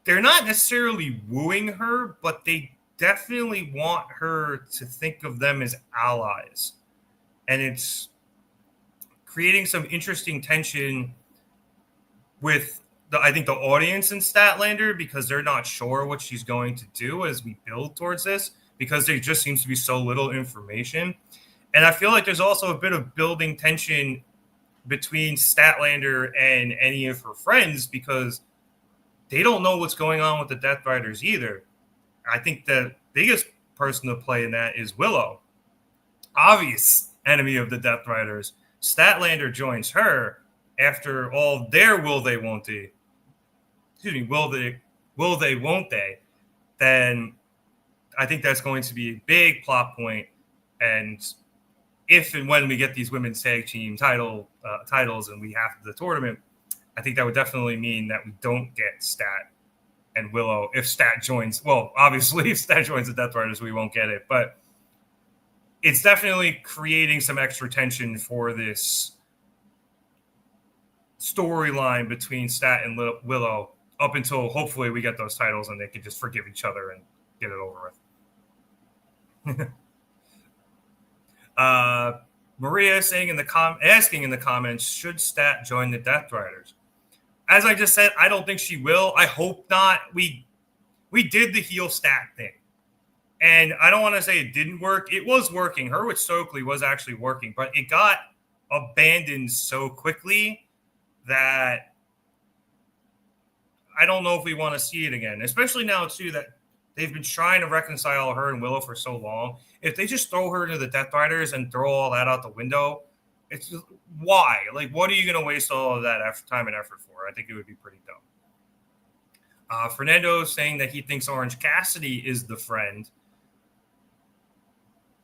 they're not necessarily wooing her, but they definitely want her to think of them as allies. And it's creating some interesting tension with I think the audience in Statlander, because they're not sure what she's going to do as we build towards this, because there just seems to be so little information. And I feel like there's also a bit of building tension between Statlander and any of her friends, because they don't know what's going on with the Death Riders either. I think the biggest person to play in that is Willow, obvious enemy of the Death Riders. Statlander joins her after all their will they, won't they, won't they, then I think that's going to be a big plot point. And if and when we get these women's tag team titles and we have the tournament, I think that would definitely mean that we don't get Stat and Willow. If Stat joins, well, obviously if Stat joins the Death Riders, we won't get it. But it's definitely creating some extra tension for this storyline between Stat and Willow up until hopefully we get those titles and they can just forgive each other and get it over with. Maria saying asking in the comments, should Stat join the Death Riders? As I just said, I don't think she will. I hope not. We did the heel Stat thing. And I don't want to say it didn't work. It was working. Her with Stokely was actually working, but it got abandoned so quickly that I don't know if we want to see it again, especially now, too, that they've been trying to reconcile her and Willow for so long. If they just throw her into the Death Riders and throw all that out the window, it's just, why? Like, what are you going to waste all of that time and effort for? I think it would be pretty dumb. Fernando saying that he thinks Orange Cassidy is the friend.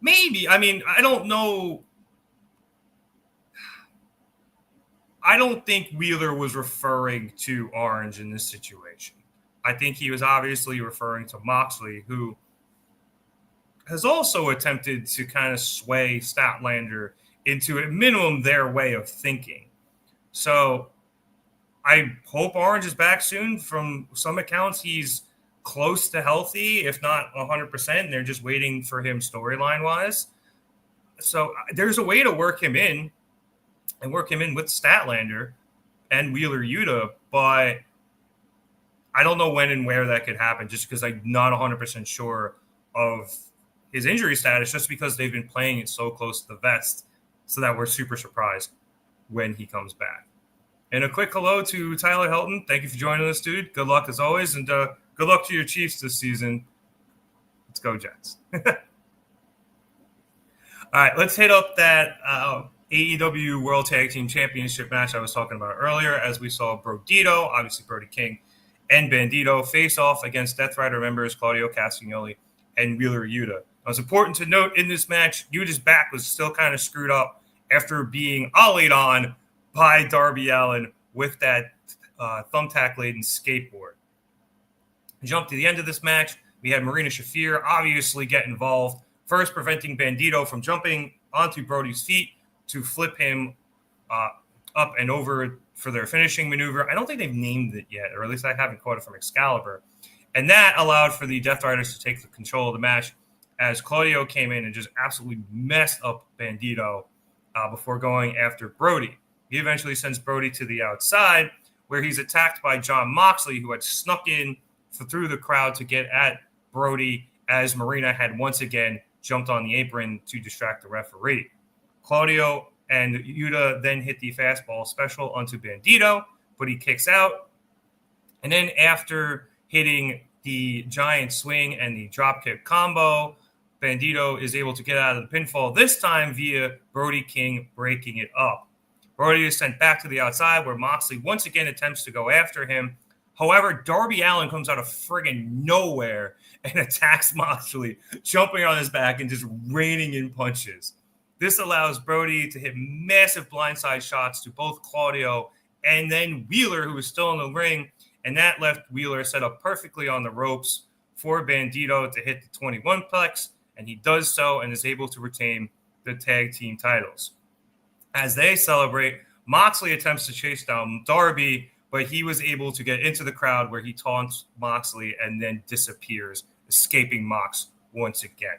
Maybe. I mean, I don't know. I don't think Wheeler was referring to Orange in this situation. I think he was obviously referring to Moxley, who has also attempted to kind of sway Statlander into, at minimum, their way of thinking. So I hope Orange is back soon. From some accounts, he's close to healthy, if not 100%, and they're just waiting for him storyline-wise. So there's a way to work him in and work him in with Statlander and Wheeler Yuta, but I don't know when and where that could happen, just because I'm not 100% sure of his injury status, just because they've been playing it so close to the vest, so that we're super surprised when he comes back. And a quick hello to Tyler Helton. Thank you for joining us, dude. Good luck as always, and good luck to your Chiefs this season. Let's go, Jets. All right, let's hit up that AEW World Tag Team Championship match I was talking about earlier, as we saw Brodido, obviously Brody King, and Bandido face off against Death Rider members Claudio, Castagnoli, and Wheeler Yuta. It was important to note in this match, Yuta's back was still kind of screwed up after being ollied on by Darby Allin with that thumbtack-laden skateboard. Jump to the end of this match. We had Marina Shafir obviously get involved, first preventing Bandido from jumping onto Brody's feet to flip him up and over for their finishing maneuver. I don't think they've named it yet, or at least I haven't caught it from Excalibur. And that allowed for the Death Riders to take the control of the match, as Claudio came in and just absolutely messed up Bandido before going after Brody. He eventually sends Brody to the outside, where he's attacked by John Moxley, who had snuck in through the crowd to get at Brody, as Marina had once again jumped on the apron to distract the referee. Claudio and Yuta then hit the fastball special onto Bandido, but he kicks out. And then after hitting the giant swing and the dropkick combo, Bandido is able to get out of the pinfall, this time via Brody King breaking it up. Brody is sent back to the outside, where Moxley once again attempts to go after him. However, Darby Allin comes out of friggin' nowhere and attacks Moxley, jumping on his back and just raining in punches. This allows Brody to hit massive blindside shots to both Claudio and then Wheeler, who was still in the ring, and that left Wheeler set up perfectly on the ropes for Bandido to hit the 21-plex, and he does so and is able to retain the tag team titles. As they celebrate, Moxley attempts to chase down Darby, but he was able to get into the crowd where he taunts Moxley and then disappears, escaping Mox once again.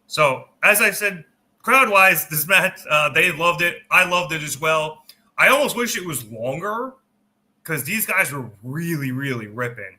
So, as I said, crowd-wise, this match, they loved it. I loved it as well. I almost wish it was longer because these guys were really, really ripping.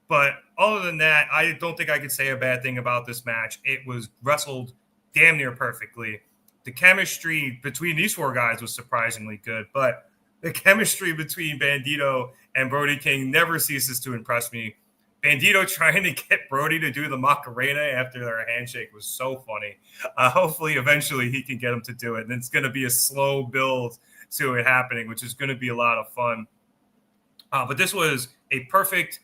But other than that, I don't think I could say a bad thing about this match. It was wrestled damn near perfectly. The chemistry between these four guys was surprisingly good, but the chemistry between Bandido and Brody King never ceases to impress me. Bandido trying to get Brody to do the Macarena after their handshake was so funny. Hopefully, eventually, he can get him to do it. And it's going to be a slow build to it happening, which is going to be a lot of fun. But this was a perfect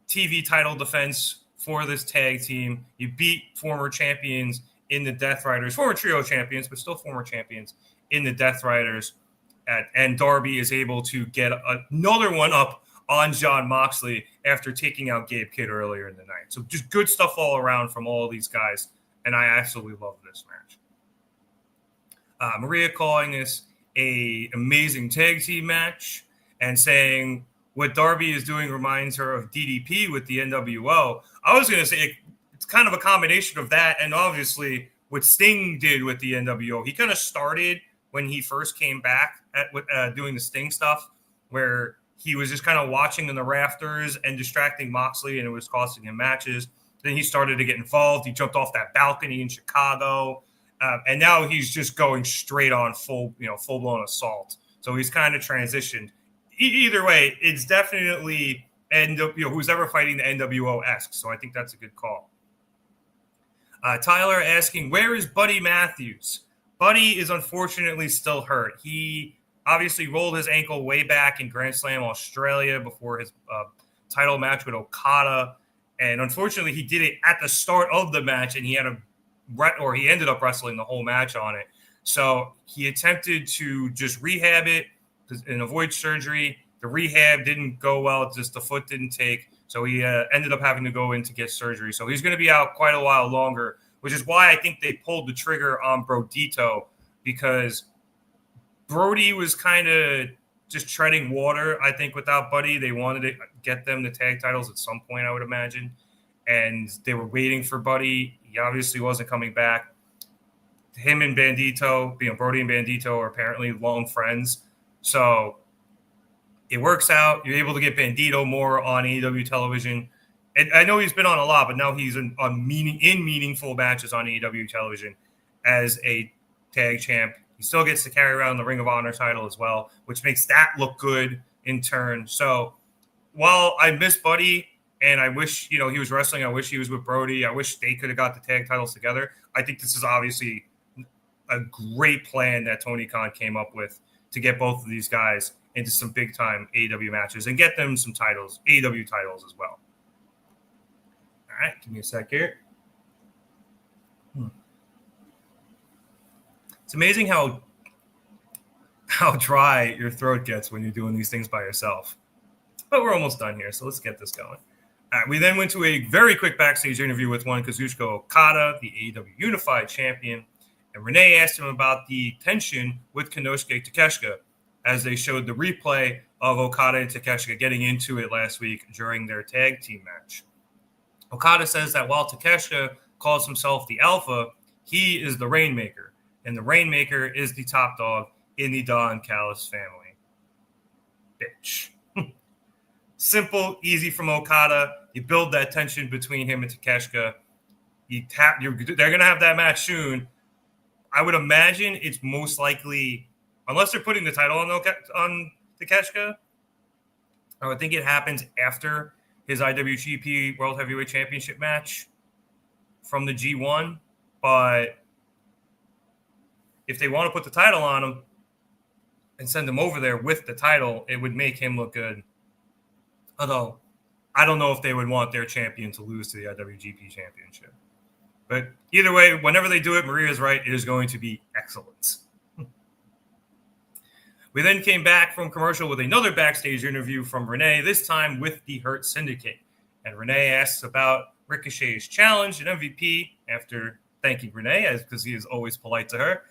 TV title defense for this tag team. You beat former champions in the Death Riders, former trio champions, but still former champions in the Death Riders. And Darby is able to get another one up on Jon Moxley after taking out Gabe Kidd earlier in the night. So just good stuff all around from all these guys, and I absolutely love this match. Maria calling this a amazing tag team match and saying what Darby is doing reminds her of DDP with the NWO. I was going to say it's kind of a combination of that and obviously what Sting did with the NWO. He kind of started when he first came back at doing the Sting stuff where he was just kind of watching in the rafters and distracting Moxley, and it was costing him matches. Then he started to get involved. He jumped off that balcony in Chicago, and now he's just going straight on full-blown assault. So he's kind of transitioned. Either way, it's definitely who's ever fighting the NWO-esque. So I think that's a good call. Tyler asking, where is Buddy Matthews? Buddy is unfortunately still hurt. He obviously rolled his ankle way back in Grand Slam Australia before his title match with Okada. And unfortunately, he did it at the start of the match, and he ended up wrestling the whole match on it. So he attempted to just rehab it and avoid surgery. The rehab didn't go well. Just the foot didn't take. So he ended up having to go in to get surgery. So he's going to be out quite a while longer, which is why I think they pulled the trigger on Brodido, because Brody was kind of just treading water, I think, without Buddy. They wanted to get them the tag titles at some point, I would imagine. And they were waiting for Buddy. He obviously wasn't coming back. Him and Bandido, Brody and Bandido are apparently long friends. So it works out. You're able to get Bandido more on AEW television. And I know he's been on a lot, but now he's in meaningful matches on AEW television as a tag champ. He still gets to carry around the Ring of Honor title as well, which makes that look good in turn. So while I miss Buddy and I wish, he was wrestling, I wish he was with Brody. I wish they could have got the tag titles together. I think this is obviously a great plan that Tony Khan came up with to get both of these guys into some big-time AEW matches and get them some titles, AEW titles as well. All right, give me a sec here. It's amazing how dry your throat gets when you're doing these things by yourself. But we're almost done here, so let's get this going. All right, we then went to a very quick backstage interview with one Kazuchika Okada, the AEW Unified Champion, and Renee asked him about the tension with Konosuke Takeshita as they showed the replay of Okada and Takeshita getting into it last week during their tag team match. Okada says that while Takeshita calls himself the Alpha, he is the Rainmaker, and the Rainmaker is the top dog in the Don Callis family. Bitch. Simple, easy from Okada. You build that tension between him and Takeshita. They're going to have that match soon. I would imagine it's most likely, unless they're putting the title on Takeshita, I would think it happens after his IWGP World Heavyweight Championship match from the G1. But if they want to put the title on him and send him over there with the title, it would make him look good. Although, I don't know if they would want their champion to lose to the IWGP Championship. But either way, whenever they do it, Maria's right, it is going to be excellent. We then came back from commercial with another backstage interview from Renee, this time with the Hurt Syndicate. And Renee asks about Ricochet's challenge and MVP after thanking Renee, because he is always polite to her.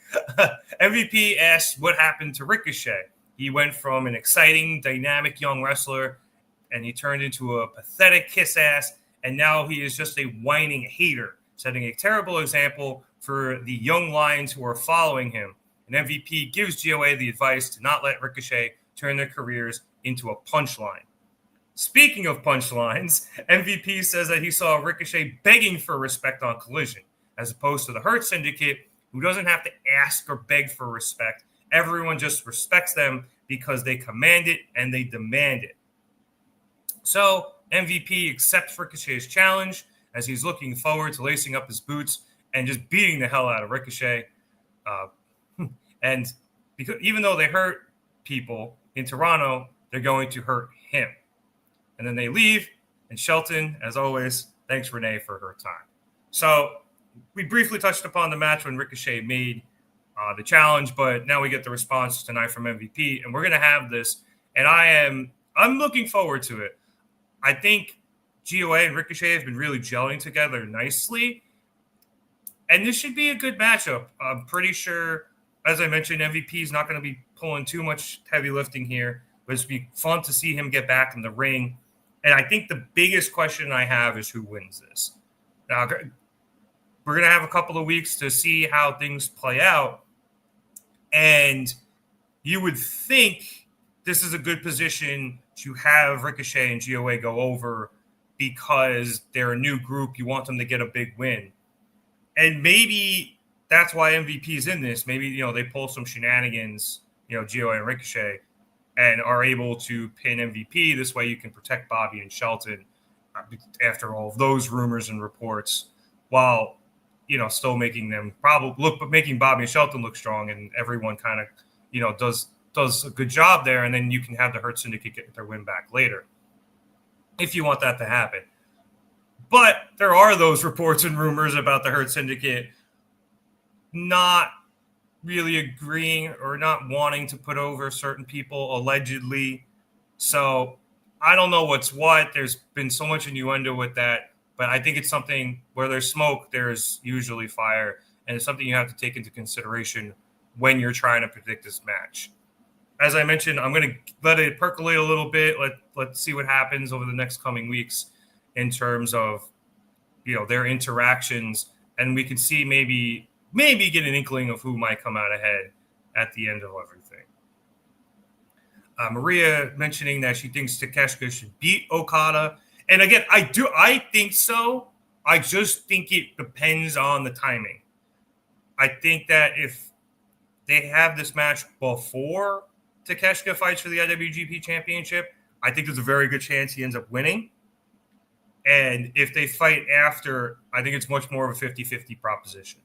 MVP asks what happened to Ricochet. He went from an exciting, dynamic young wrestler, and he turned into a pathetic kiss ass, and now he is just a whining hater, setting a terrible example for the young lions who are following him. And MVP gives GOA the advice to not let Ricochet turn their careers into a punchline. Speaking of punchlines, MVP says that he saw Ricochet begging for respect on Collision, as opposed to the Hurt Syndicate, who doesn't have to ask or beg for respect. Everyone just respects them because they command it and they demand it. So MVP accepts Ricochet's challenge as he's looking forward to lacing up his boots and just beating the hell out of Ricochet. And because even though they hurt people in Toronto, they're going to hurt him. And then they leave, and Shelton, as always, thanks Renee for her time. So we briefly touched upon the match when Ricochet made the challenge, but now we get the response tonight from MVP, and we're going to have this, and I'm looking forward to it. I think GOA and Ricochet have been really gelling together nicely, and this should be a good matchup. I'm pretty sure, as I mentioned, MVP is not going to be pulling too much heavy lifting here, but it's be fun to see him get back in the ring. And I think the biggest question I have is who wins this. Now, we're going to have a couple of weeks to see how things play out. And you would think this is a good position to have Ricochet and GOA go over because they're a new group. You want them to get a big win. And maybe that's why MVP is in this. Maybe, they pull some shenanigans, GOA and Ricochet, and are able to pin MVP. This way you can protect Bobby and Shelton after all of those rumors and reports, while, still making them making Bobby and Shelton look strong, and everyone kind of, does a good job there. And then you can have the Hurt Syndicate get their win back later if you want that to happen. But there are those reports and rumors about the Hurt Syndicate not really agreeing or not wanting to put over certain people, allegedly. So I don't know what's what. There's been so much innuendo with that, but I think it's something where there's smoke, there's usually fire, and it's something you have to take into consideration when you're trying to predict this match. As I mentioned, I'm going to let it percolate a little bit. Let's see what happens over the next coming weeks in terms of, their interactions, and we can see maybe get an inkling of who might come out ahead at the end of everything. Maria mentioning that she thinks Takeshita should beat Okada. And again, I think so. I just think it depends on the timing. I think that if they have this match before Takeshita fights for the IWGP Championship, I think there's a very good chance he ends up winning. And if they fight after, I think it's much more of a 50-50 proposition.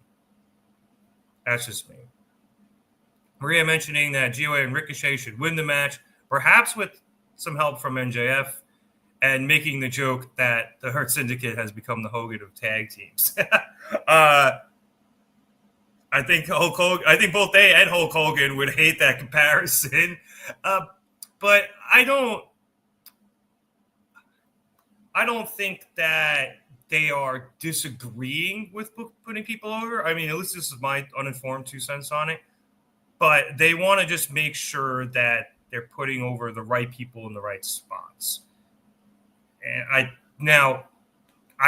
That's just me. Maria mentioning that GOA and Ricochet should win the match, perhaps with some help from MJF, and making the joke that the Hurt Syndicate has become the Hogan of tag teams. I think both they and Hulk Hogan would hate that comparison. But I don't think that they are disagreeing with putting people over. I mean, at least this is my uninformed 2 cents on it. But they want to just make sure that they're putting over the right people in the right spots. And I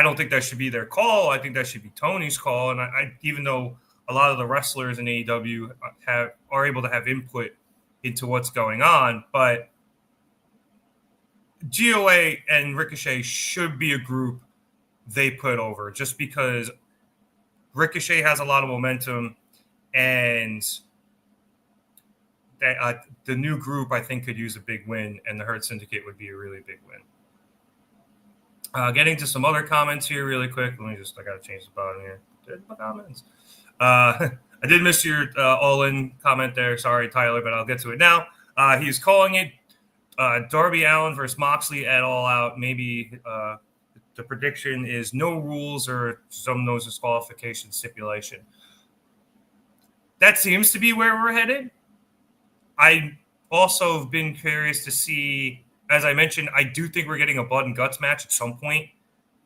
don't think that should be their call. I think that should be Tony's call. And I even though a lot of the wrestlers in AEW are able to have input into what's going on, but GOA and Ricochet should be a group they put over, just because Ricochet has a lot of momentum, and that the new group I think could use a big win, and the Hurt Syndicate would be a really big win. Getting to some other comments here really quick. I got to change the bottom here. Comments. I did miss your all-in comment there. Sorry, Tyler, but I'll get to it now. He's calling it Darby Allin versus Moxley at All Out. Maybe the prediction is no rules or some no disqualification stipulation. That seems to be where we're headed. I also have been curious to see, as I mentioned, I do think we're getting a blood and guts match at some point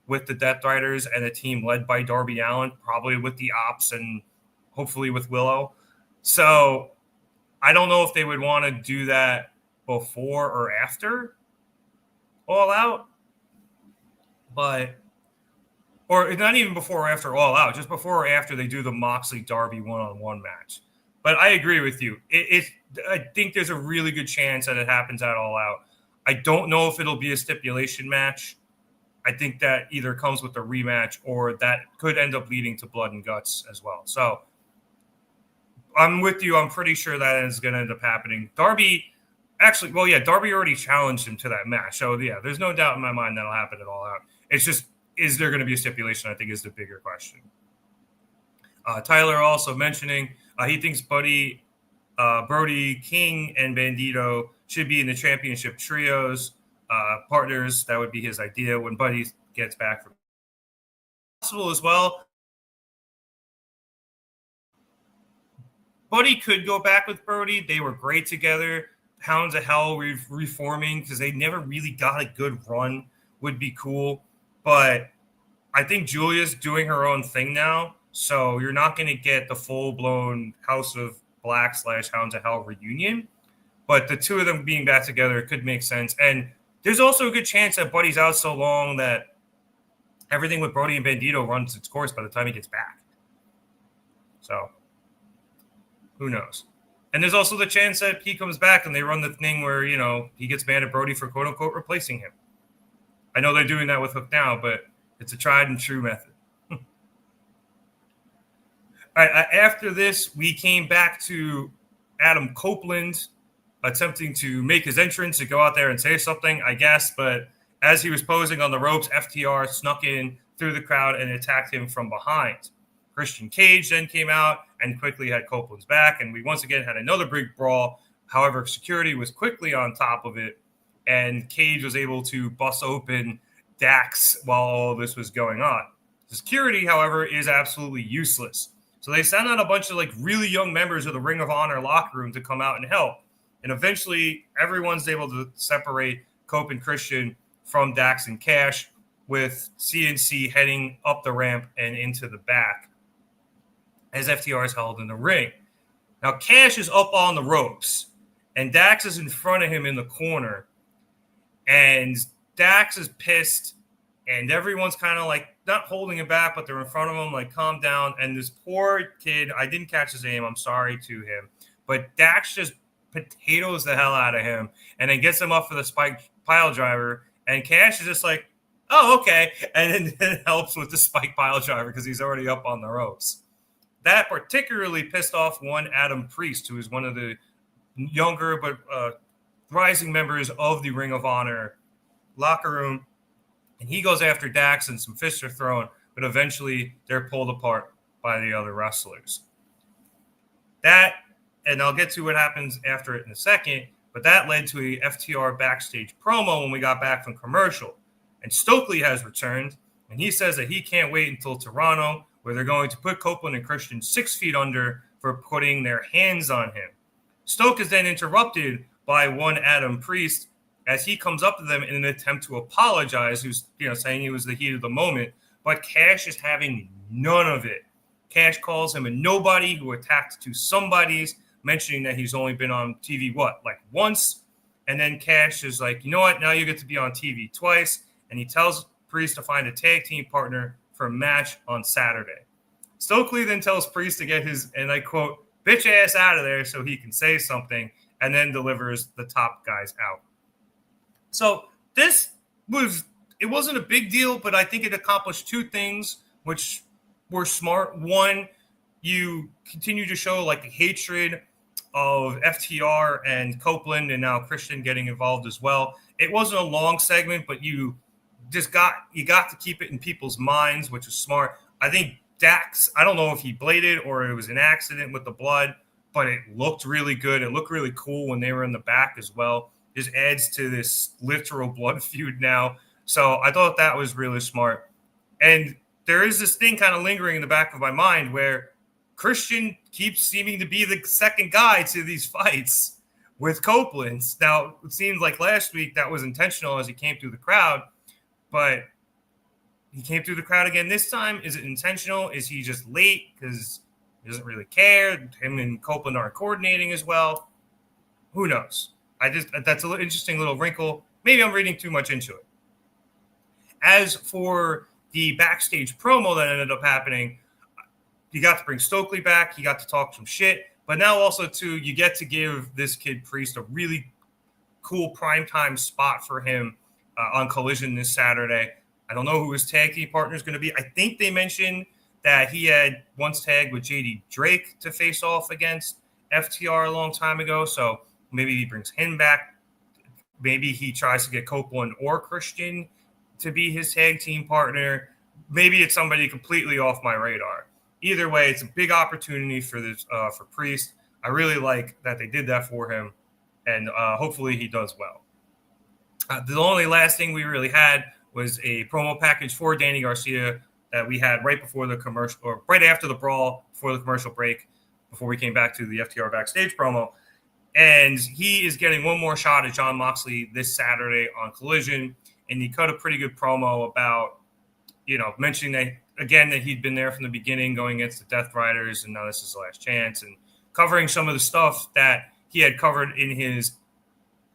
with the Death Riders and a team led by Darby Allin, probably with the Ops and hopefully with Willow. So I don't know if they would want to do that before or after All Out, or not even before or after All Out, just before or after they do the Moxley-Darby one-on-one match. But I agree with you. I think there's a really good chance that it happens at All Out. I don't know if it'll be a stipulation match. I think that either comes with a rematch or that could end up leading to blood and guts as well. So I'm with you. I'm pretty sure that is going to end up happening. Darby already challenged him to that match. So, yeah, there's no doubt in my mind that'll happen at All Out. It's just, is there going to be a stipulation, I think, is the bigger question. Tyler also mentioning he thinks Brody, King, and Bandido should be in the championship trios partners. That would be his idea when Buddy gets back from possible as well. Buddy could go back with Brody. They were great together. Hounds of Hell reforming because they never really got a good run would be cool. But I think Julia's doing her own thing now. So you're not going to get the full-blown House of Black / Hounds of Hell reunion. But the two of them being back together could make sense. And there's also a good chance that Buddy's out so long that everything with Brody and Bandido runs its course by the time he gets back. So who knows? And there's also the chance that he comes back and they run the thing where, he gets mad at Brody for quote-unquote replacing him. I know they're doing that with Hook now, but it's a tried and true method. All right, after this, we came back to Adam Copeland attempting to make his entrance to go out there and say something, I guess. But as he was posing on the ropes, FTR snuck in through the crowd and attacked him from behind. Christian Cage then came out and quickly had Copeland's back. And we once again had another big brawl. However, security was quickly on top of it. And Cage was able to bust open Dax while all this was going on. Security, however, is absolutely useless. So they sent out a bunch of really young members of the Ring of Honor locker room to come out and help. And eventually, everyone's able to separate Cope and Christian from Dax and Cash, with CNC heading up the ramp and into the back as FTR is held in the ring. Now, Cash is up on the ropes, and Dax is in front of him in the corner. And Dax is pissed, and everyone's kind of not holding him back, but they're in front of him, calm down. And this poor kid, I didn't catch his name, I'm sorry to him, but Dax just potatoes the hell out of him and then gets him up for the spike pile driver. And Cash is just oh, okay. And then helps with the spike pile driver because he's already up on the ropes. That particularly pissed off one Adam Priest, who is one of the younger but rising members of the Ring of Honor locker room. And he goes after Dax and some fists are thrown, but eventually they're pulled apart by the other wrestlers. And I'll get to what happens after it in a second, but that led to a FTR backstage promo when we got back from commercial. And Stokely has returned, and he says that he can't wait until Toronto, where they're going to put Copeland and Christian 6 feet under for putting their hands on him. Stoke is then interrupted by one Adam Priest as he comes up to them in an attempt to apologize, who's saying he was the heat of the moment, but Cash is having none of it. Cash calls him a nobody who attacked two somebodies, mentioning that he's only been on TV, once? And then Cash is you know what? Now you get to be on TV twice. And he tells Priest to find a tag team partner for a match on Saturday. Stokely then tells Priest to get his, and I quote, bitch ass out of there so he can say something, and then delivers the top guys out. So it wasn't a big deal, but I think it accomplished two things, which were smart. One, you continue to show a hatred of FTR and Copeland, and now Christian getting involved as well. It wasn't a long segment, but you got to keep it in people's minds, which is smart. I think Dax, I don't know if he bladed or it was an accident with the blood, but it looked really good. It looked really cool when they were in the back as well. This adds to this literal blood feud now. So I thought that was really smart. And there is this thing kind of lingering in the back of my mind where Christian keeps seeming to be the second guy to these fights with Copeland. Now, it seems like last week that was intentional as he came through the crowd, but he came through the crowd again this time. Is it intentional? Is he just late because he doesn't really care? Him and Copeland aren't coordinating as well. Who knows? That's an interesting little wrinkle. Maybe I'm reading too much into it. As for the backstage promo that ended up happening, you got to bring Stokely back. You got to talk some shit. But now also, too, you get to give this kid Priest a really cool primetime spot for him on Collision this Saturday. I don't know who his tag team partner is going to be. I think they mentioned that he had once tagged with JD Drake to face off against FTR a long time ago. So maybe he brings him back. Maybe he tries to get Copeland or Christian to be his tag team partner. Maybe it's somebody completely off my radar. Either way, it's a big opportunity for this for Priest. I really like that they did that for him, and hopefully he does well. The only last thing we really had was a promo package for Danny Garcia that we had right before the commercial, or right after the brawl, before the commercial break, before we came back to the FTR backstage promo. And he is getting one more shot at Jon Moxley this Saturday on Collision, and he cut a pretty good promo about, mentioning that, again, that he'd been there from the beginning going against the Death Riders, and now this is the last chance, and covering some of the stuff that he had covered in his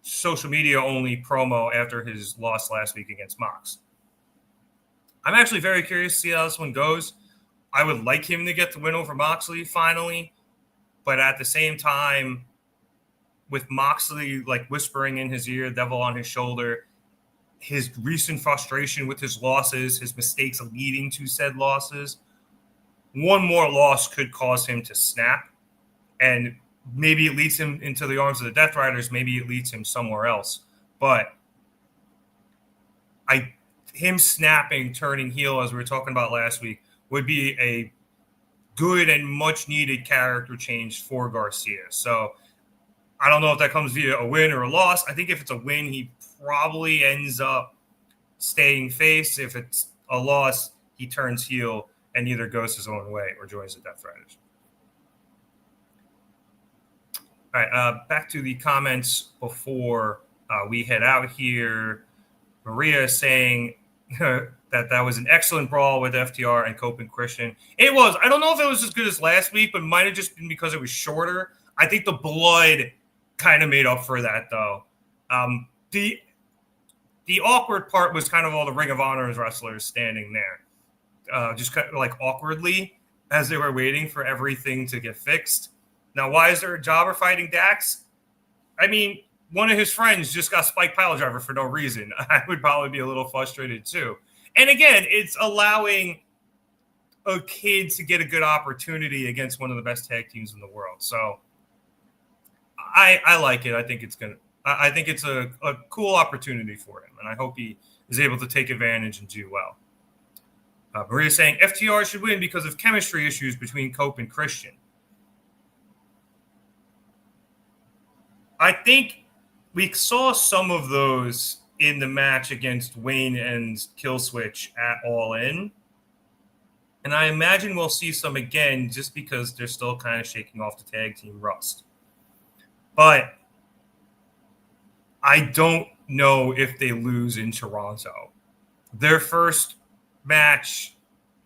social media only promo after his loss last week against Mox. I'm actually very curious to see how this one goes. I would like him to get the win over Moxley finally, but at the same time, with Moxley whispering in his ear, devil on his shoulder, his recent frustration with his losses, his mistakes leading to said losses, one more loss could cause him to snap. And maybe it leads him into the arms of the Death Riders. Maybe it leads him somewhere else. But him snapping, turning heel, as we were talking about last week, would be a good and much-needed character change for Garcia. So I don't know if that comes via a win or a loss. I think if it's a win, he probably ends up staying face. If it's a loss, he turns heel and either goes his own way or joins the Death Riders. All right, back to the comments before we head out here. Maria saying that was an excellent brawl with FTR and Cope and Christian. It was. I don't know if it was as good as last week, but it might have just been because it was shorter. I think the blood kind of made up for that, though. The awkward part was kind of all the Ring of Honor wrestlers standing there, just kind of awkwardly as they were waiting for everything to get fixed. Now, why is there a jobber fighting Dax? I mean, one of his friends just got spiked piledriver for no reason. I would probably be a little frustrated too. And again, it's allowing a kid to get a good opportunity against one of the best tag teams in the world. So I like it. I think it's a cool opportunity for him, and I hope he is able to take advantage and do well. Maria's saying FTR should win because of chemistry issues between Cope and Christian. I think we saw some of those in the match against Wayne and Killswitch at All In. And I imagine we'll see some again just because they're still kind of shaking off the tag team rust. But I don't know if they lose in Toronto. Their first match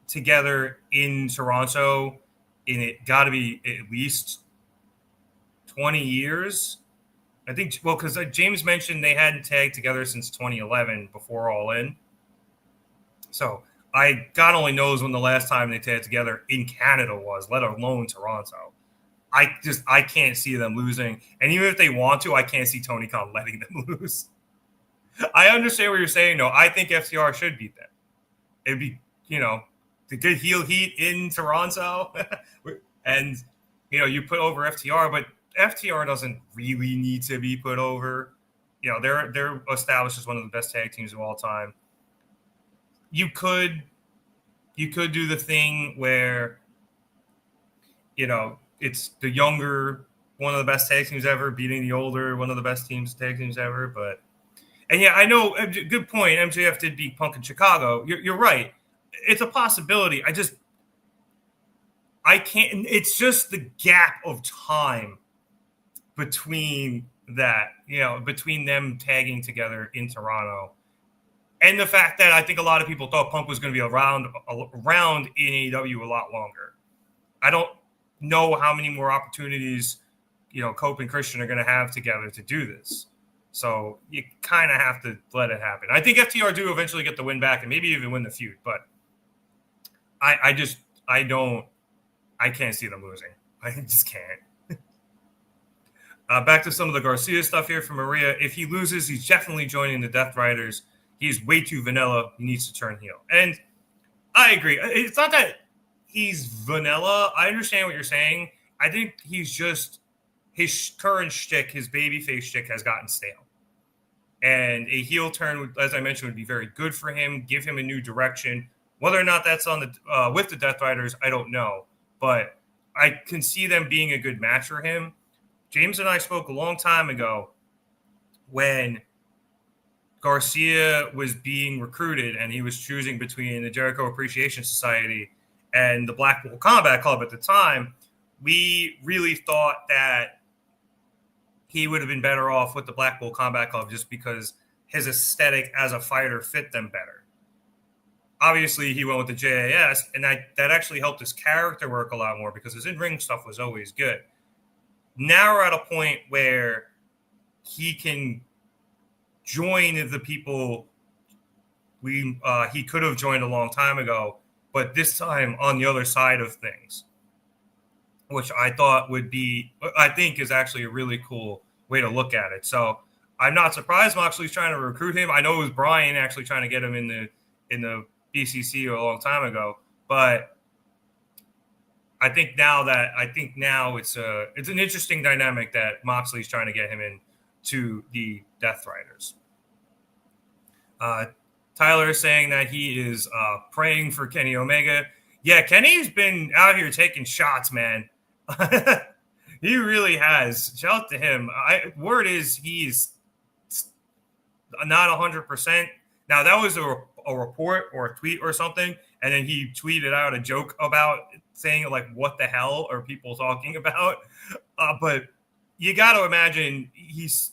together in Toronto, it got to be at least 20 years. I think, well, because James mentioned they hadn't tagged together since 2011 before All In. So God only knows when the last time they tagged together in Canada was, let alone Toronto. I can't see them losing. And even if they want to, I can't see Tony Khan letting them lose. I understand what you're saying, though. I think FTR should beat them. It'd be, the good heel heat in Toronto. And, you put over FTR, but FTR doesn't really need to be put over. They're established as one of the best tag teams of all time. You could do the thing where, it's the younger, one of the best tag teams ever, beating the older, one of the best tag teams ever. And yeah, I know, good point. MJF did beat Punk in Chicago. You're right. It's a possibility. I can't, it's just the gap of time between that, between them tagging together in Toronto. And the fact that I think a lot of people thought Punk was going to be around in AEW a lot longer. I don't know how many more opportunities Cope and Christian are going to have together to do this. So you kind of have to let it happen. I think FTR do eventually get the win back and maybe even win the feud, but I can't see them losing. I just can't. Back to some of the Garcia stuff here from Maria. If he loses, he's definitely joining the Death Riders. He's way too vanilla. He needs to turn heel. And I agree. It's not that he's vanilla. I understand what you're saying. I think he's just his current shtick, his babyface shtick, has gotten stale. And a heel turn, as I mentioned, would be very good for him, give him a new direction. Whether or not that's on the with the Death Riders, I don't know. But I can see them being a good match for him. James and I spoke a long time ago when Garcia was being recruited and he was choosing between the Jericho Appreciation Society and the Blackpool Combat Club at the time. We really thought that he would have been better off with the Blackpool Combat Club just because his aesthetic as a fighter fit them better. Obviously, he went with the JAS, and that actually helped his character work a lot more because his in-ring stuff was always good. Now we're at a point where he can join the people he could have joined a long time ago, but this time on the other side of things, which I think is actually a really cool way to look at it. So I'm not surprised Moxley's trying to recruit him. I know it was Brian actually trying to get him in the BCC a long time ago, but I think now it's an interesting dynamic that Moxley's trying to get him in to the Death Riders. Tyler is saying that he is praying for Kenny Omega. Yeah, Kenny's been out here taking shots, man. He really has. Shout out to him. Word is he's not 100%. Now, that was a report or a tweet or something, and then he tweeted out a joke about saying, like, what the hell are people talking about? But you got to imagine he's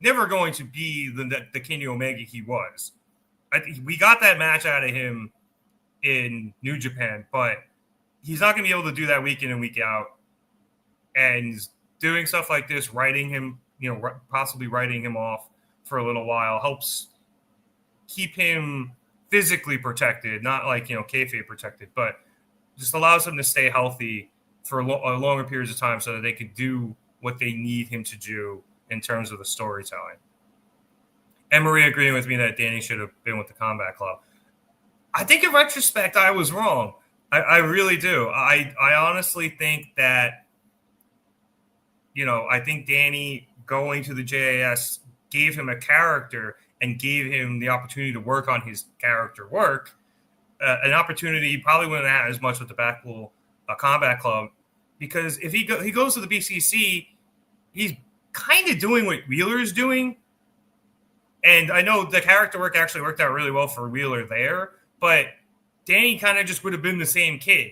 never going to be the Kenny Omega he was. I think we got that match out of him in New Japan, but he's not going to be able to do that week in and week out. And doing stuff like this, writing him, possibly writing him off for a little while helps keep him physically protected, not like, kayfabe protected, but just allows him to stay healthy for longer periods of time so that they could do what they need him to do in terms of the storytelling. And Maria agreeing with me that Danny should have been with the Combat Club. I think in retrospect, I was wrong. I really do. I honestly think that, I think Danny going to the JAS gave him a character and gave him the opportunity to work on his character work, an opportunity he probably wouldn't have had as much with the Blackpool Combat Club, because if he goes to the BCC, he's kind of doing what Wheeler is doing. And I know the character work actually worked out really well for Wheeler there, but Danny kind of just would have been the same kid.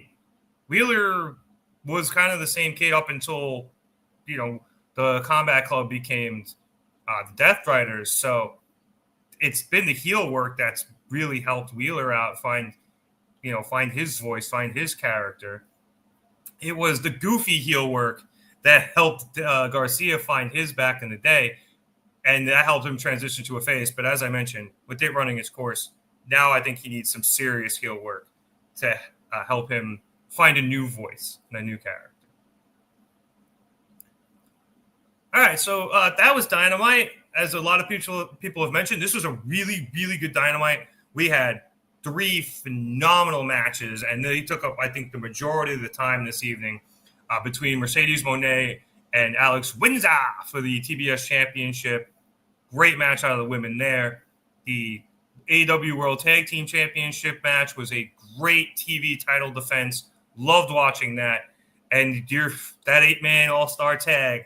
Wheeler was kind of the same kid up until, the Combat Club became the Death Riders. So it's been the heel work that's really helped Wheeler out find his voice, find his character. It was the goofy heel work that helped Garcia find his back in the day, and that helped him transition to a face. But as I mentioned, with it running its course, now I think he needs some serious heel work to help him find a new voice and a new character. All right, so that was Dynamite. As a lot of people have mentioned, this was a really, really good Dynamite. We had 3 phenomenal matches, and they took up, I think, the majority of the time this evening between Mercedes Moné and Alex Windsor for the TBS Championship. Great match out of the women there. The AEW World Tag Team Championship match was a great TV title defense. Loved watching that. And that 8-man all-star tag,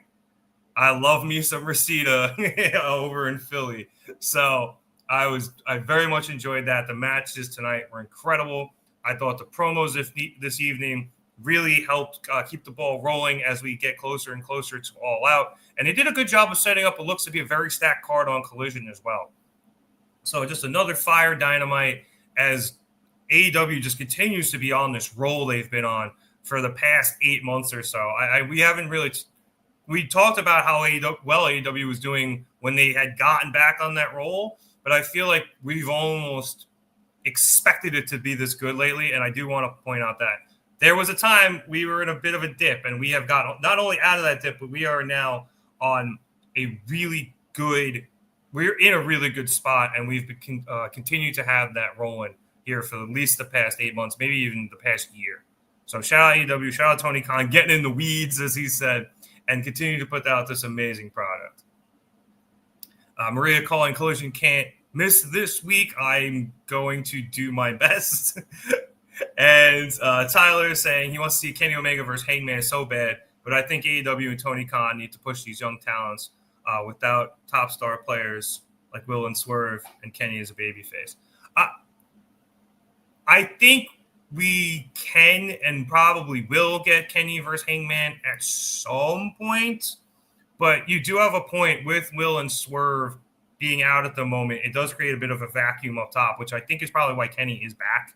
I love me some Reseda over in Philly. So I very much enjoyed that. The matches tonight were incredible. I thought the promos this evening really helped keep the ball rolling as we get closer and closer to All Out. And they did a good job of setting up what looks to be a very stacked card on Collision as well. So just another fire Dynamite as AEW just continues to be on this roll they've been on for the past 8 months or so. We haven't really we talked about how AEW was doing when they had gotten back on that roll, but I feel like we've almost expected it to be this good lately, and I do want to point out that there was a time we were in a bit of a dip, and we have gotten not only out of that dip, but we are now on a really good – we're in a really good spot, and we've continued to have that rolling here for at least the past 8 months, maybe even the past year. So shout out AEW, shout out Tony Khan, getting in the weeds, as he said, and continue to put out this amazing product. Maria calling Collision can't miss this week. I'm going to do my best. And Tyler is saying he wants to see Kenny Omega versus Hangman so bad, but I think AEW and Tony Khan need to push these young talents without top star players like Will and Swerve and Kenny as a babyface. I think we can and probably will get Kenny versus Hangman at some point, but you do have a point with Will and Swerve being out at the moment. It does create a bit of a vacuum up top, which I think is probably why Kenny is back.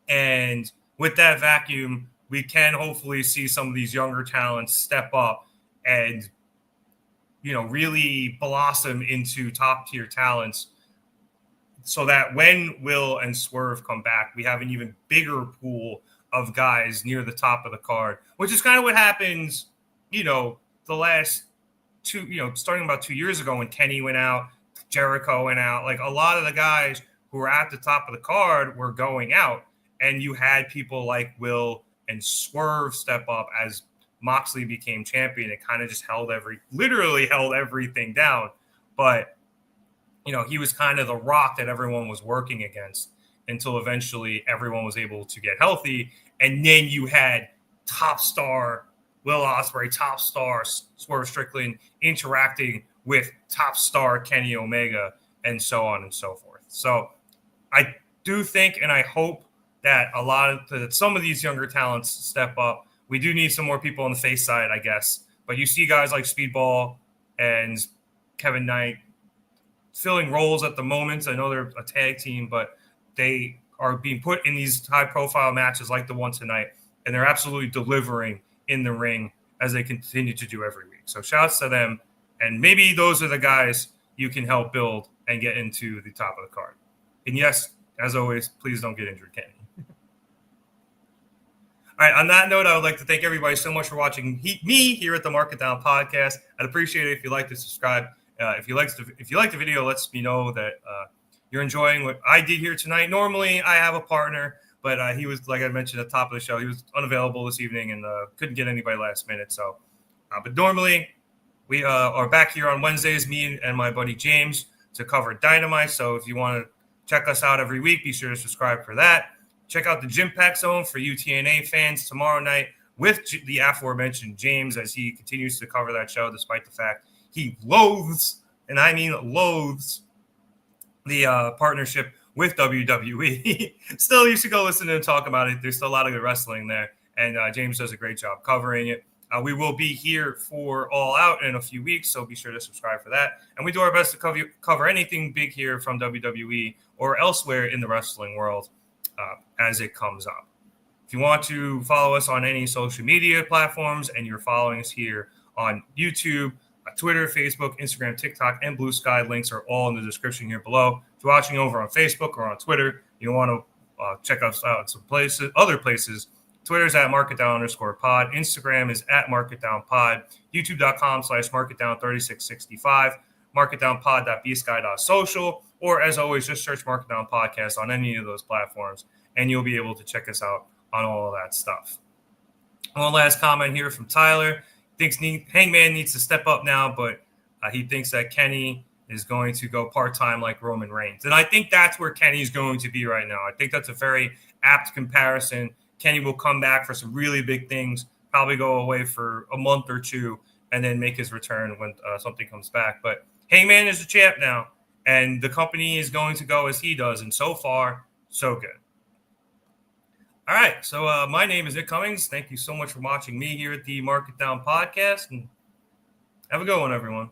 And with that vacuum, we can hopefully see some of these younger talents step up and, really blossom into top-tier talents so that when Will and Swerve come back, we have an even bigger pool of guys near the top of the card, which is kind of what happens, the last two, starting about 2 years ago when Kenny went out, Jericho went out. Like, a lot of the guys who were at the top of the card were going out. And you had people like Will and Swerve step up as Moxley became champion. It kind of just literally held everything down. But, he was kind of the rock that everyone was working against until eventually everyone was able to get healthy. And then you had top star Will Ospreay, top star Swerve Strickland interacting with top star Kenny Omega, and so on and so forth. So I do think, and I hope, that some of these younger talents step up. We do need some more people on the face side, I guess. But you see guys like Speedball and Kevin Knight filling roles at the moment. I know they're a tag team, but they are being put in these high-profile matches like the one tonight, and they're absolutely delivering in the ring as they continue to do every week. So shouts to them, and maybe those are the guys you can help build and get into the top of the card. And yes, as always, please don't get injured, Kenny. All right, on that note, I would like to thank everybody so much for watching me here at the Mark It Down podcast. I'd appreciate it if you like to subscribe. If you like the video, let me know that you're enjoying what I did here tonight. Normally, I have a partner, but he was, like I mentioned at the top of the show, he was unavailable this evening and couldn't get anybody last minute. So, but normally we are back here on Wednesdays, me and my buddy James, to cover Dynamite. So if you want to check us out every week, be sure to subscribe for that. Check out the Gym Pack Zone for UTNA fans tomorrow night with the aforementioned James as he continues to cover that show despite the fact he loathes, and I mean loathes, the partnership with WWE. Still, you should go listen to him talk about it. There's still a lot of good wrestling there, and James does a great job covering it. We will be here for All Out in a few weeks, so be sure to subscribe for that. And we do our best to cover anything big here from WWE or elsewhere in the wrestling world as it comes up. If you want to follow us on any social media platforms and you're following us here on YouTube, Twitter, Facebook, Instagram, TikTok, and Blue Sky, links are all in the description here below. If you're watching over on Facebook or on Twitter, you want to check us out in some other places. Twitter's at @marketdown_pod. Instagram is at @marketdownpod. YouTube.com/marketdown3665. Marketdownpod.bsky.social. Or, as always, just search Marketdown Podcast on any of those platforms, and you'll be able to check us out on all of that stuff. One last comment here from Tyler. Thinks Hangman needs to step up now, but he thinks that Kenny is going to go part-time like Roman Reigns. And I think that's where Kenny's going to be right now. I think that's a very apt comparison. Kenny will come back for some really big things, probably go away for a month or two, and then make his return when something comes back. But Hangman is the champ now, and the company is going to go as he does, and so far, so good. All right, so my name is Nick Cummings. Thank you so much for watching me here at the Mark It Down podcast, and have a good one, everyone.